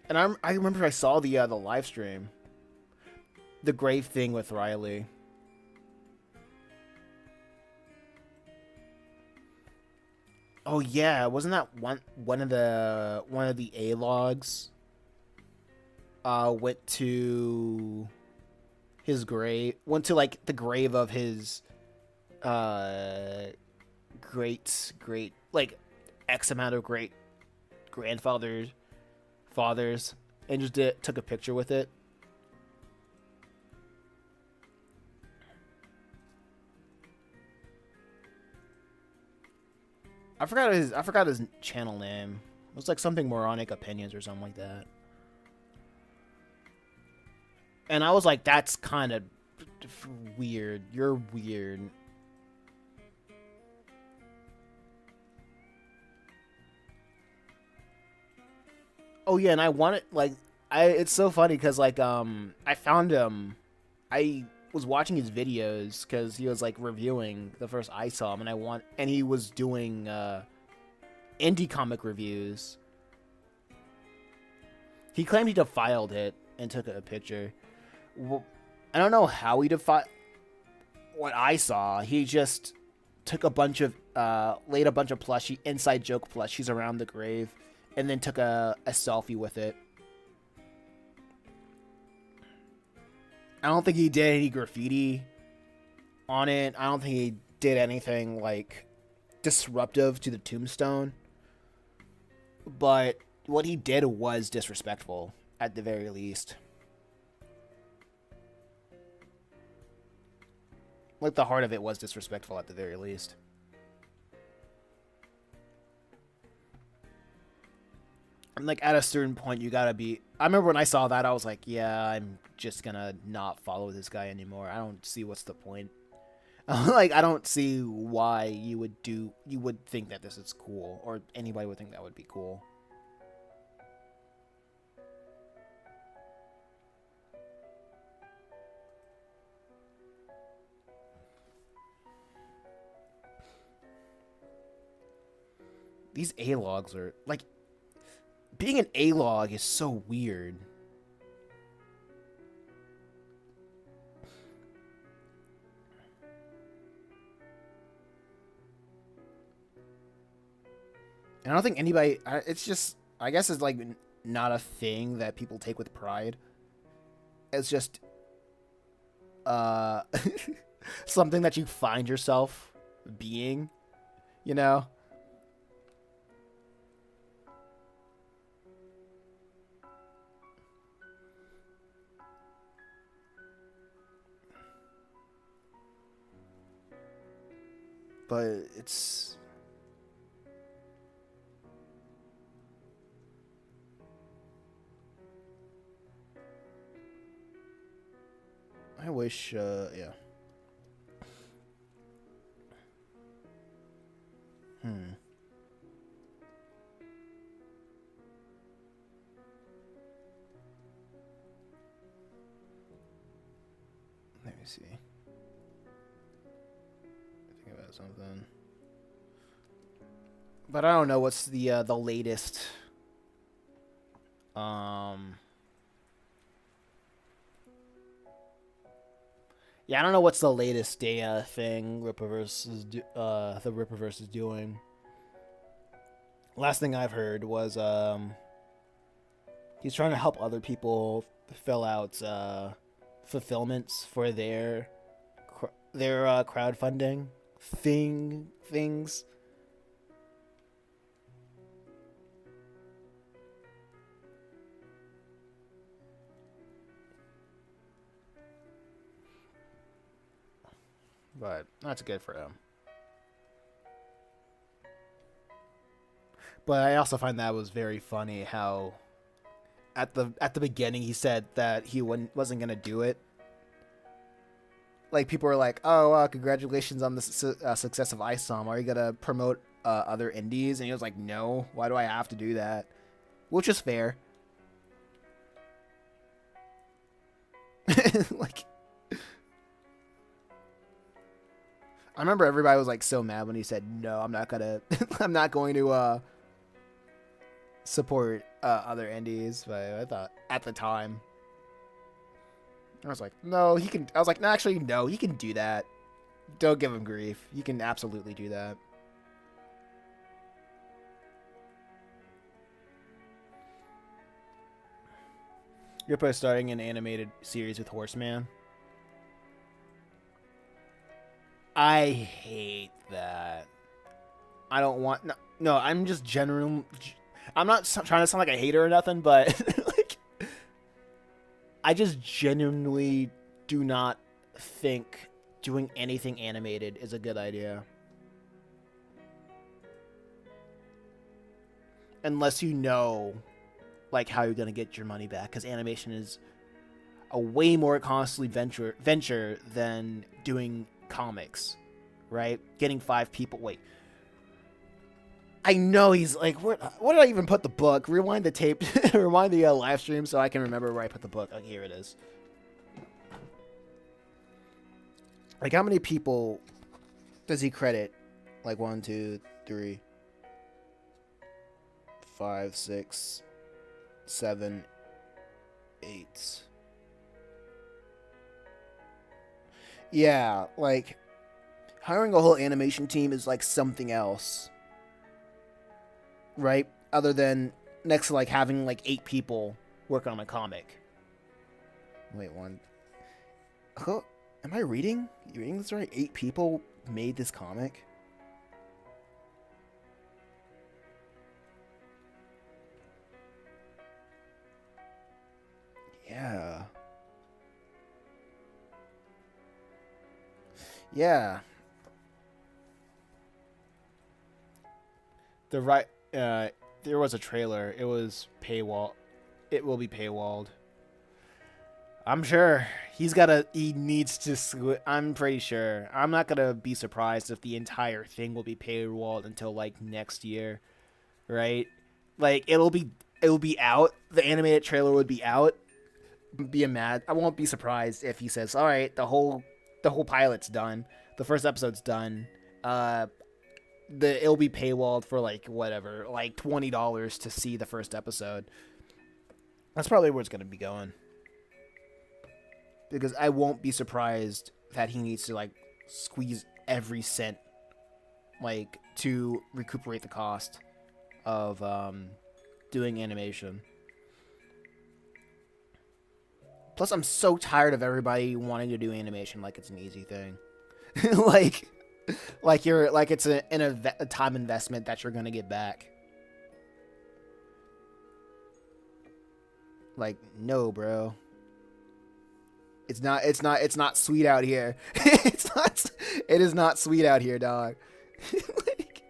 And I remember I saw the live stream, the grave thing with Riley. Oh yeah, wasn't that one of the A logs? Went to his grave. Went to like the grave of his great like X amount of great fathers, and just took a picture with it. I forgot his channel name. It was like something Moronic Opinions or something like that. And I was like, that's kind of weird. You're weird. Oh yeah, and I wanted it's so funny because I found him. I was watching his videos because he was like reviewing the first I saw him, and he was doing indie comic reviews. He claimed he defiled it and took a picture. Well, I don't know how he defiled. What I saw, he just took laid a bunch of inside joke plushies around the grave, and then took a selfie with it. I don't think he did any graffiti on it. I don't think he did anything like disruptive to the tombstone. But what he did was disrespectful at the very least. Like, the heart of it was disrespectful at the very least. And, like, at a certain point, you gotta be... I remember when I saw that, I was like, yeah, I'm just gonna not follow this guy anymore. I don't see what's the point. Like, I don't see why you would think that this is cool, or anybody would think that would be cool. These A-logs are, like, being an A-log is so weird. And I don't think anybody, it's just, I guess it's, like, not a thing that people take with pride. It's just, something that you find yourself being, you know? But it's... I wish, yeah. Let me see. Think about something. But I don't know what's the latest. Yeah, I don't know what's the latest data thing Rippaverse is the Rippaverse is doing. Last thing I've heard was he's trying to help other people fill out fulfillments for their crowdfunding things. But that's good for him. But I also find that was very funny how at the beginning he said that he wasn't gonna do it. Like, people were like, "Oh, congratulations on the success of ISOM. Are you gonna promote other indies?" And he was like, "No. Why do I have to do that?" Which is fair. Like, I remember everybody was like so mad when he said, "No, I'm not gonna, I'm not going to support other indies." But I thought at the time, I was like, "No, he can." I was like, "No, actually, no, he can do that. Don't give him grief. He can absolutely do that." You're probably starting an animated series with Horseman. I hate that. I don't want... No, I'm just general... I'm not trying to sound like a hater or nothing, but... like, I just genuinely do not think doing anything animated is a good idea. Unless you know, like, how you're going to get your money back. Because animation is a way more costly venture than doing comics, right? Getting 5 people. Wait, I know he's like, what did I even put the book? Rewind the tape, rewind the live stream so I can remember where I put the book. Okay, here it is. Like, how many people does he credit? Like 1, 2, 3, 5, 6, 7, 8. Yeah, like, hiring a whole animation team is like something else, right? Other than next to like having like 8 people work on a comic. Wait, 1. Huh? Am I reading? You reading this right? 8 people made this comic. Yeah. Yeah. The right there was a trailer. It was paywall. It will be paywalled. I'm sure he needs to I'm pretty sure. I'm not going to be surprised if the entire thing will be paywalled until like next year, right? Like it'll be out. The animated trailer would be out. I won't be surprised if he says, "All right, the whole pilot's done. The first episode's done. It'll be paywalled for like whatever, like $20 to see the first episode." That's probably where it's going to be going. Because I won't be surprised that he needs to like squeeze every cent like to recuperate the cost of doing animation. Plus, I'm so tired of everybody wanting to do animation like it's an easy thing. like it's a time investment that you're gonna get back. Like, no, bro. It's not sweet out here. It is not sweet out here, dog. Like,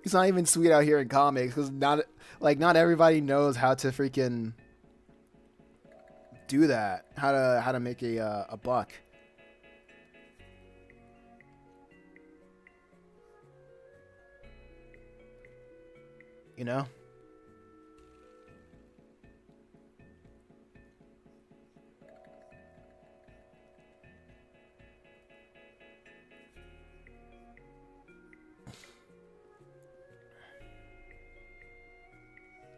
it's not even sweet out here in comics because not everybody knows how to freaking do that. How to make a buck. You know?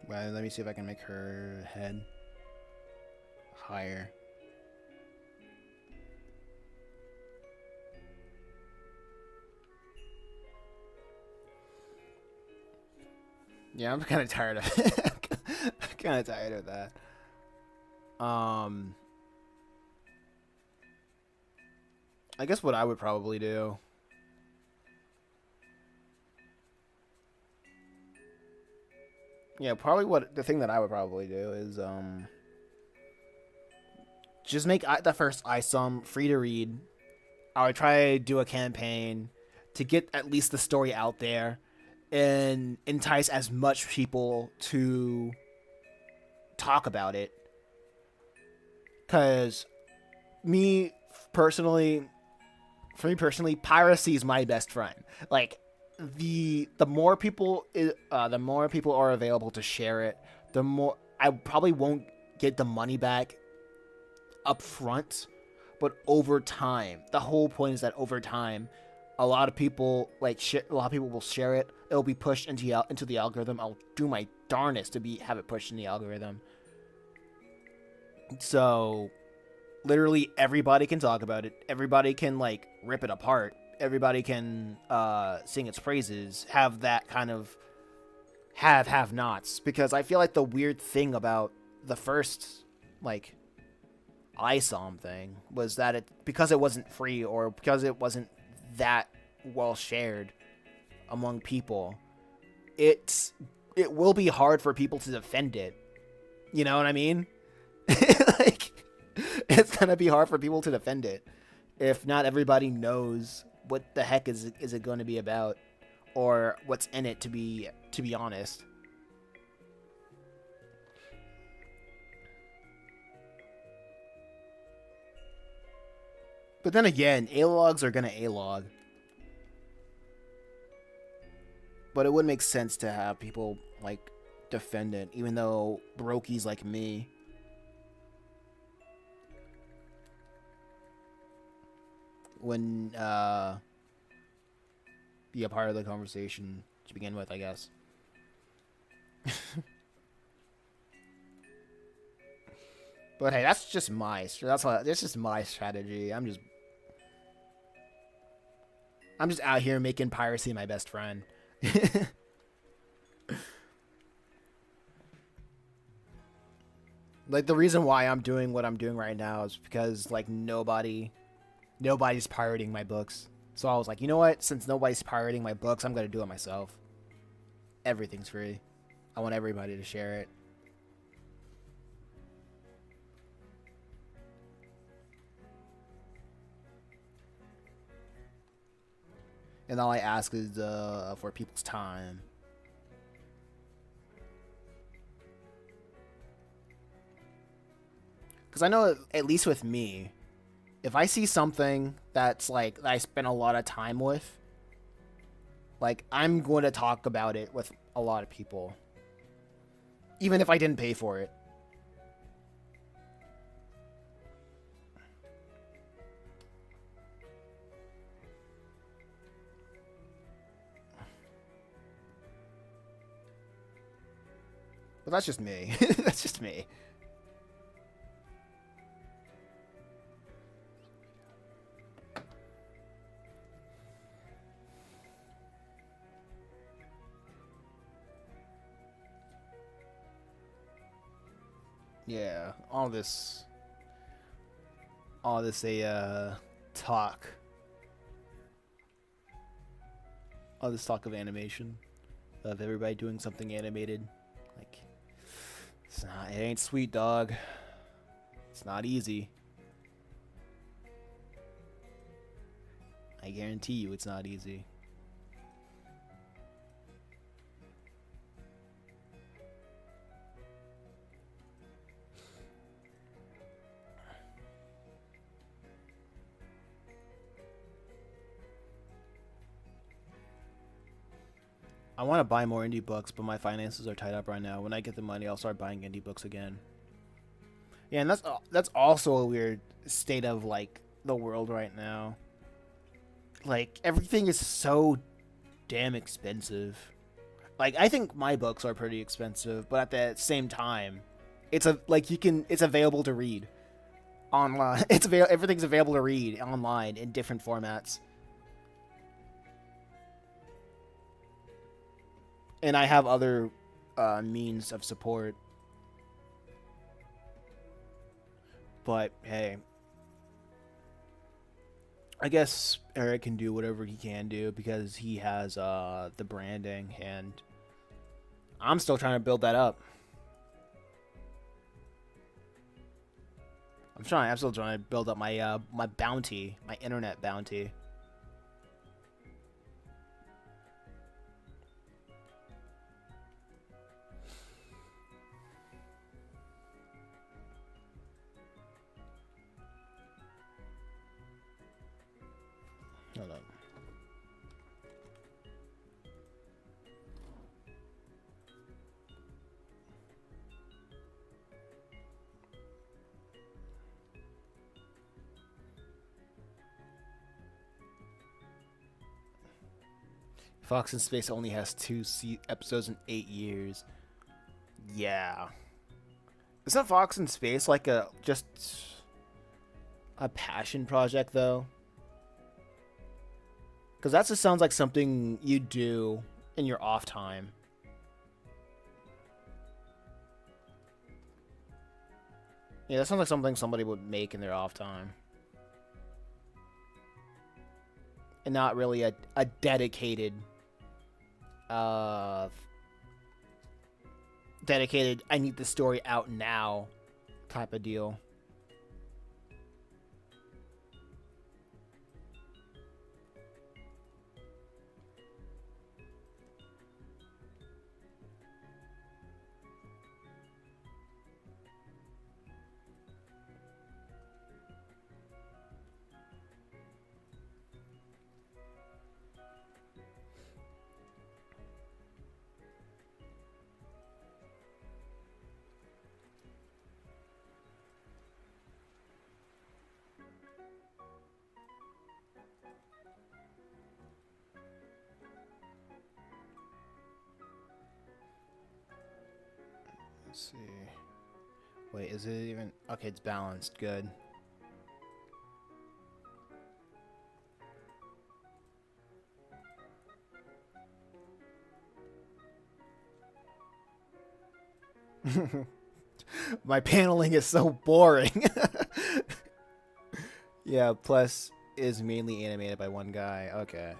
Well, let me see if I can make her head higher. Yeah, I'm kind of tired of it. I'm kind of tired of that. I guess what I would probably do. Yeah, probably the thing that I would probably do is just make the first ISOM free to read. I would try to do a campaign to get at least the story out there and entice as much people to talk about it. Because for me personally, piracy is my best friend. Like, the more people are available to share it, the more I probably won't get the money back up front, but over time. The whole point is that over time, a lot of people will share it. It'll be pushed into the algorithm. I'll do my darnest to have it pushed in the algorithm. So, literally everybody can talk about it. Everybody can like rip it apart. Everybody can sing its praises. Have that kind of have-nots. Because I feel like the weird thing about the first like ISOM thing was that because it wasn't free or because it wasn't that well shared among people, it will be hard for people to defend it. You know what I mean? Like, it's gonna be hard for people to defend it if not everybody knows what the heck is it going to be about or what's in it, to be honest. But then again, A-logs are gonna A-log. But it would make sense to have people like defend it, even though brokies like me wouldn't be a part of the conversation to begin with, I guess. But hey, that's just my strategy. I'm just out here making piracy my best friend. Like the reason why I'm doing what I'm doing right now is because like nobody's pirating my books. So I was like, you know what? Since nobody's pirating my books, I'm gonna do it myself. Everything's free. I want everybody to share it. And all I ask is for people's time. Because I know, at least with me, if I see something that's like that I spend a lot of time with, like I'm going to talk about it with a lot of people, even if I didn't pay for it. But that's just me. That's just me. Yeah, all this talk, all this talk of animation, of everybody doing something animated, like it ain't sweet, dog. It's not easy. I guarantee you, it's not easy. I want to buy more indie books, but my finances are tied up right now. When I get the money, I'll start buying indie books again. Yeah, and that's also a weird state of like the world right now. Like everything is so damn expensive. Like I think my books are pretty expensive, but at the same time, it's available to read online. Everything's available to read online in different formats. And I have other means of support. But hey, I guess Eric can do whatever he can do because he has the branding, and I'm still trying to build that up. I'm still trying to build up my my bounty, my internet bounty. Hold on. Fox in Space only has 2 episodes in 8 years. Yeah. Isn't Fox in Space like just a passion project though? Because that just sounds like something you do in your off time. Yeah, that sounds like something somebody would make in their off time. And not really a dedicated I need the story out now type of deal. Let's see. Wait, is it even... Okay, it's balanced. Good. My paneling is so boring. Yeah, plus is mainly animated by one guy. Okay.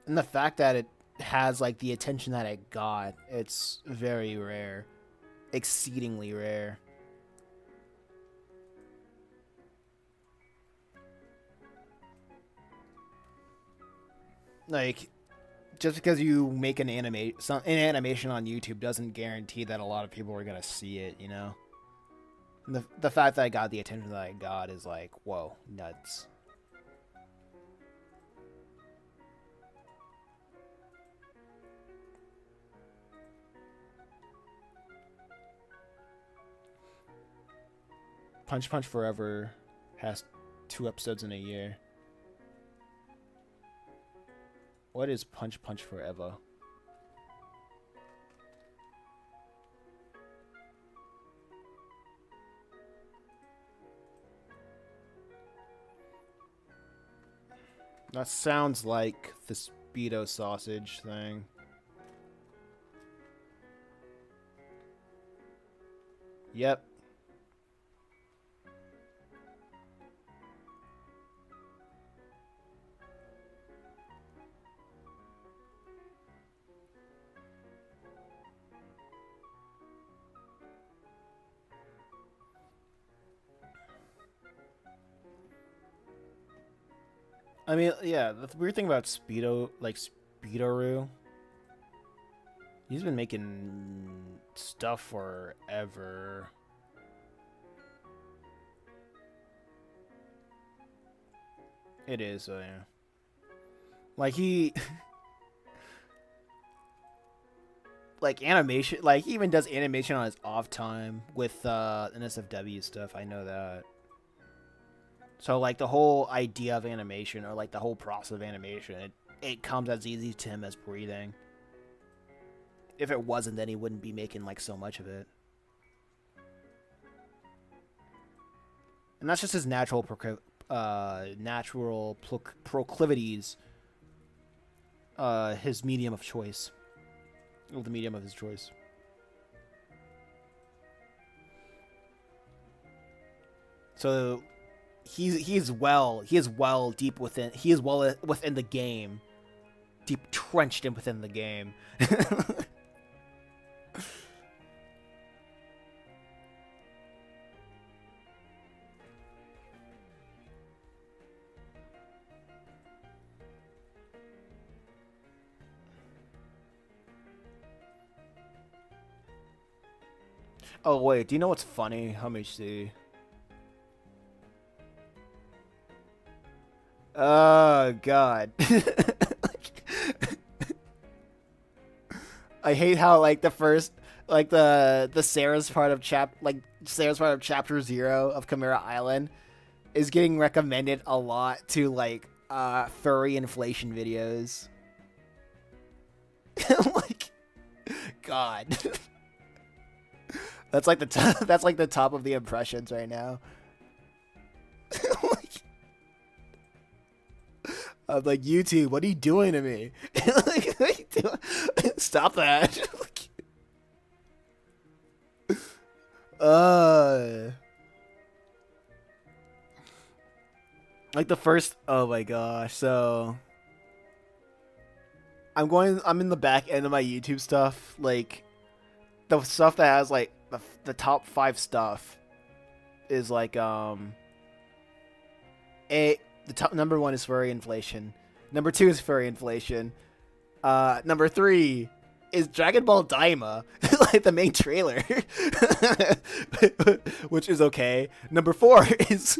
And the fact that it has like the attention that it got, it's very rare. Exceedingly rare. Like, just because you make an animation on YouTube doesn't guarantee that a lot of people are gonna see it, you know? And the fact that I got the attention that I got is like, whoa, nuts. Punch Punch Forever has 2 episodes in a year. What is Punch Punch Forever? That sounds like the Speedo sausage thing. Yep. I mean, yeah, the weird thing about Speedo, like Speedo-Roo, he's been making stuff forever. It is, yeah. Like, he... like, animation... Like, he even does animation on his off time with NSFW stuff. I know that. So, like, the whole idea of animation, or, like, the whole process of animation, it comes as easy to him as breathing. If it wasn't, then he wouldn't be making, like, so much of it. And that's just his natural proclivities. His medium of choice. Or the medium of his choice. So... He is well deep within. He is well within the game, deep trenched in within the game. Oh wait, do you know what's funny? Let me see. Oh god. I hate how like the first like the Sarah's part of chapter 0 of Chimera Island is getting recommended a lot to like furry inflation videos. Like god. That's like the top of the impressions right now. I'm like, YouTube, what are you doing to me? Like, what are you doing? Stop that. Like the first, oh my gosh, so I'm in the back end of my YouTube stuff, like the stuff that has like the top 5 stuff is like the top number 1 is furry inflation. Number 2 is furry inflation. Number 3 is Dragon Ball Daima, like the main trailer, which is okay. Number 4 is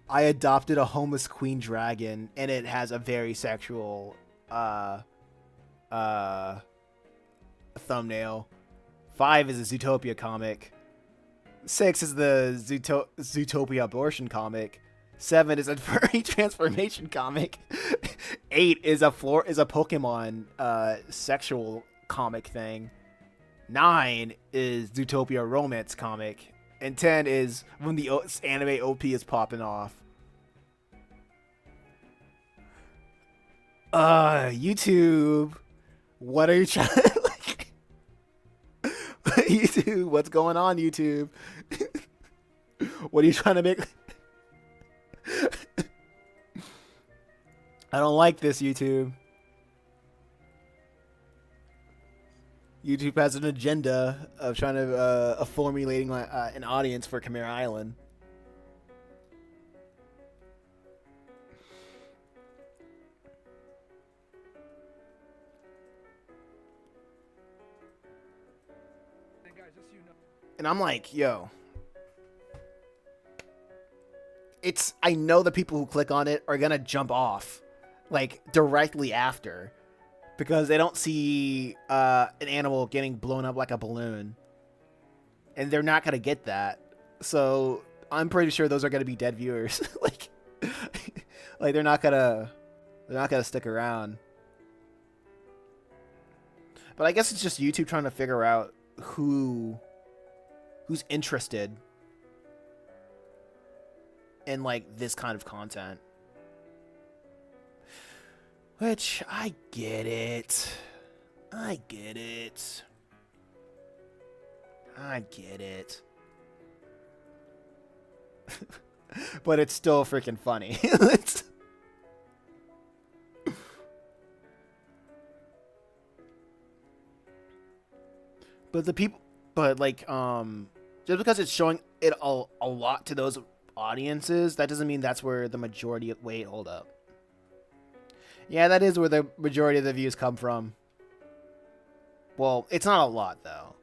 I adopted a homeless queen dragon, and it has a very sexual thumbnail. 5 is a Zootopia comic. 6 is the Zootopia abortion comic. 7 is a furry transformation comic. 8 is a Pokemon sexual comic thing. 9 is Zootopia romance comic, and 10 is when the anime OP is popping off. YouTube, what are you trying? Like, YouTube, what's going on, YouTube? What are you trying to make? I don't like this, YouTube. YouTube has an agenda of trying to formulating an audience for Chimera Island. And I'm like, yo, I know the people who click on it are gonna jump off, like, directly after, because they don't see an animal getting blown up like a balloon, and they're not gonna get that. So I'm pretty sure those are gonna be dead viewers. like they're not gonna stick around. But I guess it's just YouTube trying to figure out who's interested in, like, this kind of content. Which, I get it. I get it. But it's still freaking funny. But the people, but like, just because it's showing it a lot to those audiences, that doesn't mean that's where the majority of, wait, hold up. Yeah, that is where the majority of the views come from. Well, it's not a lot, though.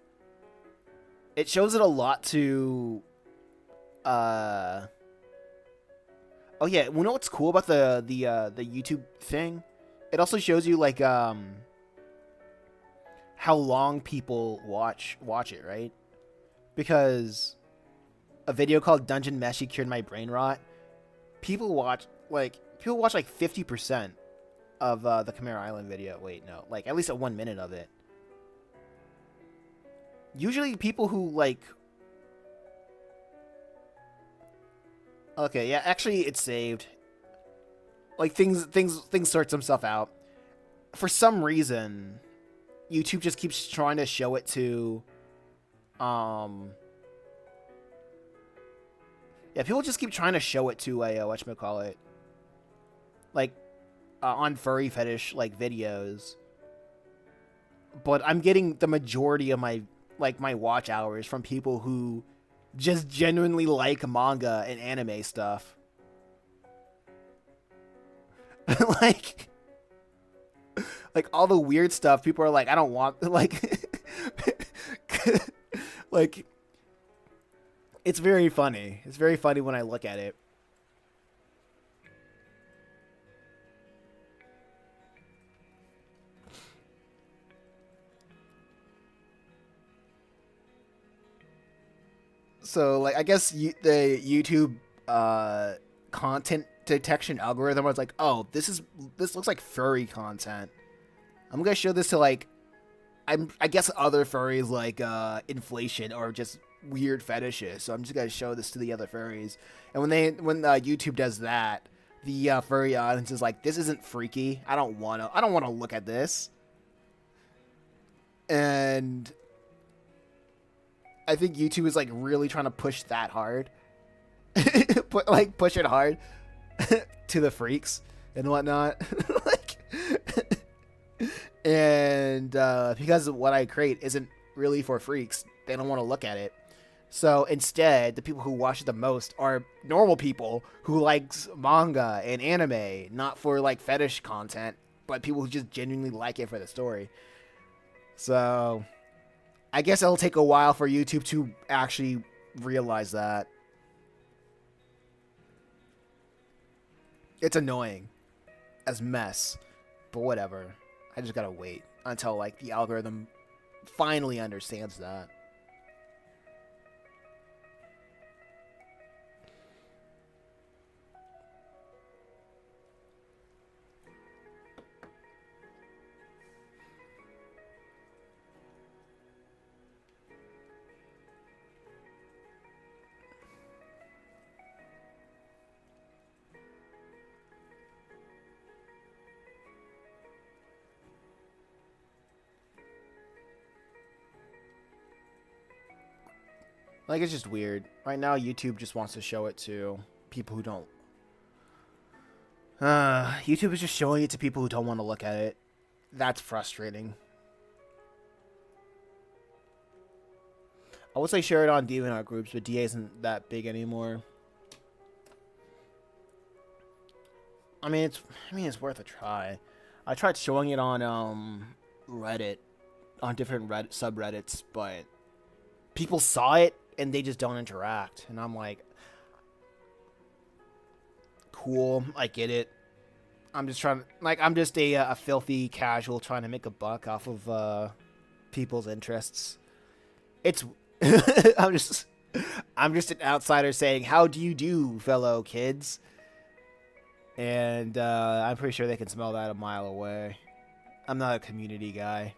It shows it a lot to, oh yeah, you know what's cool about the YouTube thing? It also shows you, like, how long people watch it, right? Because a video called Dungeon Meshi Cured My Brain Rot, people watch like 50% of the Chimera Island video. Wait, no, like at least 1 minute of it. Usually people who like, okay, yeah, actually it's saved. Like things sort themselves out. For some reason, YouTube just keeps trying to show it to, yeah, people just keep trying to show it to a whatchamacallit, like, on furry fetish, like, videos. But I'm getting the majority of my watch hours from people who just genuinely like manga and anime stuff. like all the weird stuff, people are like, I don't want, like, like, it's very funny. It's very funny when I look at it. So, like, I guess the YouTube content detection algorithm was like, oh, this looks like furry content. I'm gonna show this to, like, I guess other furries, like inflation or just weird fetishes. So I'm just gonna show this to the other furries. And when YouTube does that, the furry audience is like, this isn't freaky. I don't wanna look at this. And I think YouTube is like really trying to push that hard, push it hard to the freaks and whatnot. Like, and because what I create isn't really for freaks, they don't want to look at it. So instead, the people who watch it the most are normal people who likes manga and anime, not for like fetish content, but people who just genuinely like it for the story. So I guess it'll take a while for YouTube to actually realize that. It's annoying as mess, but whatever. I just gotta wait until, like, the algorithm finally understands that. Like, it's just weird. Right now, YouTube just wants to show it to people who don't. YouTube is just showing it to people who don't want to look at it. That's frustrating. I would say share it on DeviantArt groups, but DA isn't that big anymore. I mean, it's worth a try. I tried showing it on Reddit, on different subreddits, but people saw it and they just don't interact. And I'm like, cool, I get it. I'm just trying to, like, I'm just a filthy casual trying to make a buck off of people's interests. It's I'm just an outsider saying, "How do you do, fellow kids?" And I'm pretty sure they can smell that a mile away. I'm not a community guy.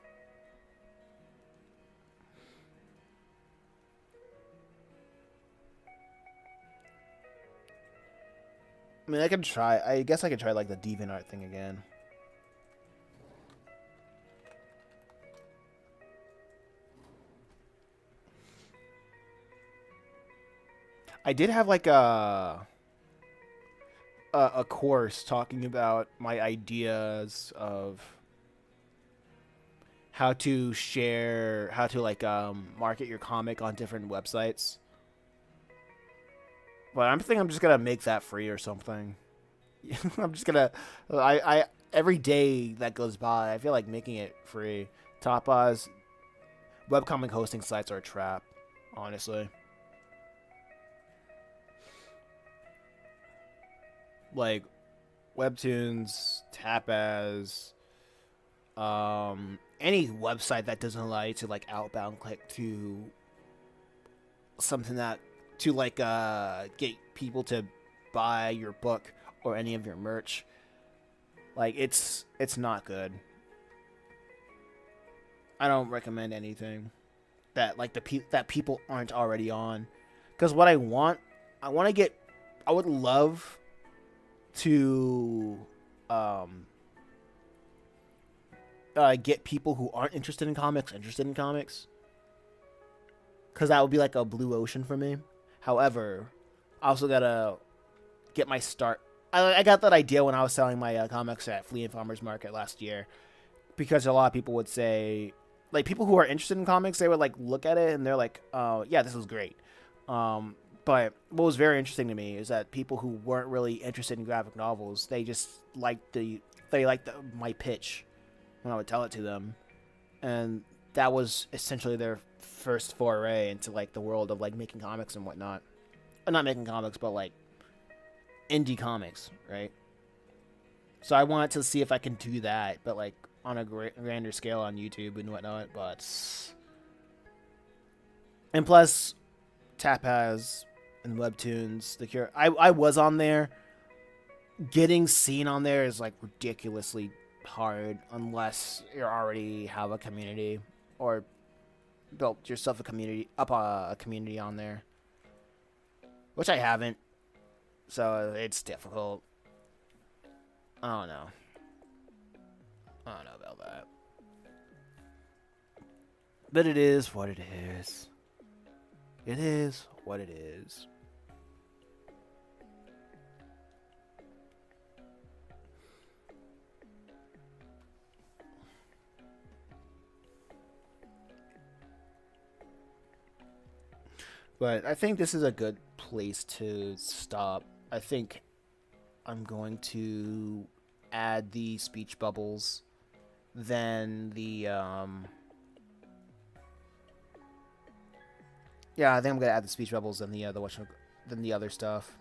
I mean, I can try. I guess I could try like the DeviantArt thing again. I did have like a course talking about my ideas of how to share, how to like market your comic on different websites. But I'm thinking I'm just gonna make that free or something. I'm just gonna, I every day that goes by, I feel like making it free. Tapas, webcomic hosting sites are a trap, honestly. Like Webtoons, Tapas, any website that doesn't allow you to like outbound click to something that to like get people to buy your book or any of your merch, like it's not good. I don't recommend anything that like that people aren't already on, because what I want to get, I would love to get people who aren't interested in comics because that would be like a blue ocean for me. However, I also gotta get my start. I got that idea when I was selling my comics at Flea and Farmers Market last year, because a lot of people would say, like, people who are interested in comics, they would like look at it and they're like, "Oh, yeah, this is great." But what was very interesting to me is that people who weren't really interested in graphic novels, they just liked my pitch when I would tell it to them, and that was essentially their first foray into like the world of like making comics and whatnot. Not making comics, but like indie comics, right? So I wanted to see if I can do that, but like on a grander scale on YouTube and whatnot. And plus, Tapas and Webtoons, the Cure. I was on there. Getting seen on there is like ridiculously hard unless you already have a community or built yourself a community on there, which I haven't. So it's difficult. I don't know about that. But it is what it is. It is what it is. But I think this is a good place to stop. I think I'm going to add the speech bubbles, then the yeah, I think I'm gonna add the speech bubbles and the other stuff.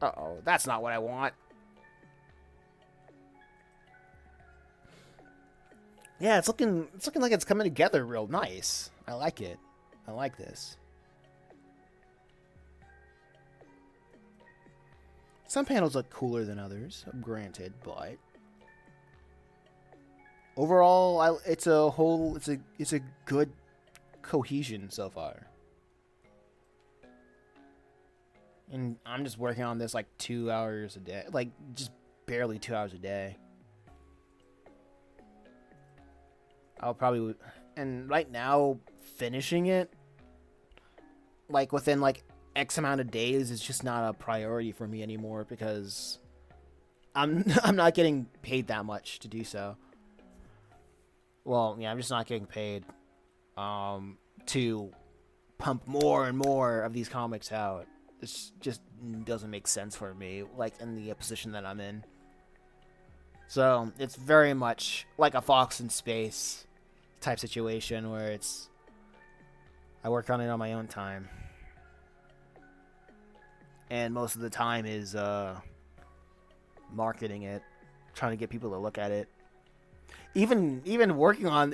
Uh-oh, that's not what I want. Yeah, it's looking like it's coming together real nice. I like it. I like this. Some panels look cooler than others, granted, but overall, it's a good cohesion so far. And I'm just working on this like 2 hours a day, like just barely 2 hours a day. I'll probably And right now, finishing it, like, within, like, X amount of days is just not a priority for me anymore because I'm not getting paid that much to do so. Well, yeah, I'm just not getting paid to pump more and more of these comics out. This just doesn't make sense for me, like, in the position that I'm in. So it's very much like a Fox in Space type situation where it's I work on it on my own time, and most of the time is marketing it, trying to get people to look at it. Even working on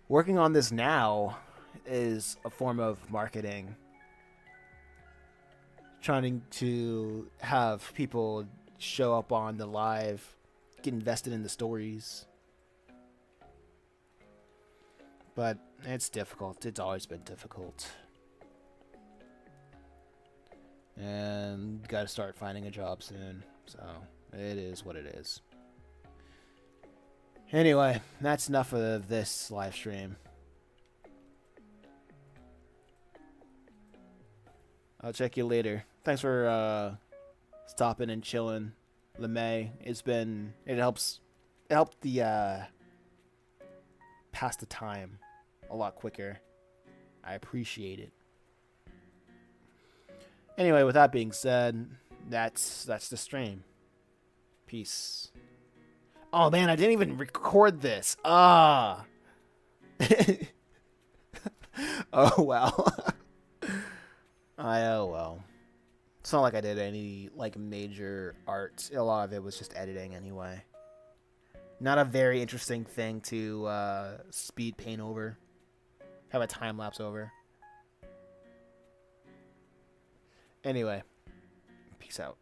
working on this now is a form of marketing. Trying to have people show up on the live, get invested in the stories. But it's difficult. It's always been difficult. And gotta start finding a job soon. So it is what it is. Anyway, that's enough of this live stream. I'll check you later. Thanks for stopping and chilling, LeMay. It helped the pass the time a lot quicker. I appreciate it. Anyway, with that being said, that's the stream. Peace. Oh man, I didn't even record this. Ah. Oh well. Oh well. It's not like I did any like major art. A lot of it was just editing anyway. Not a very interesting thing to speed paint over. Have a time lapse over. Anyway, peace out.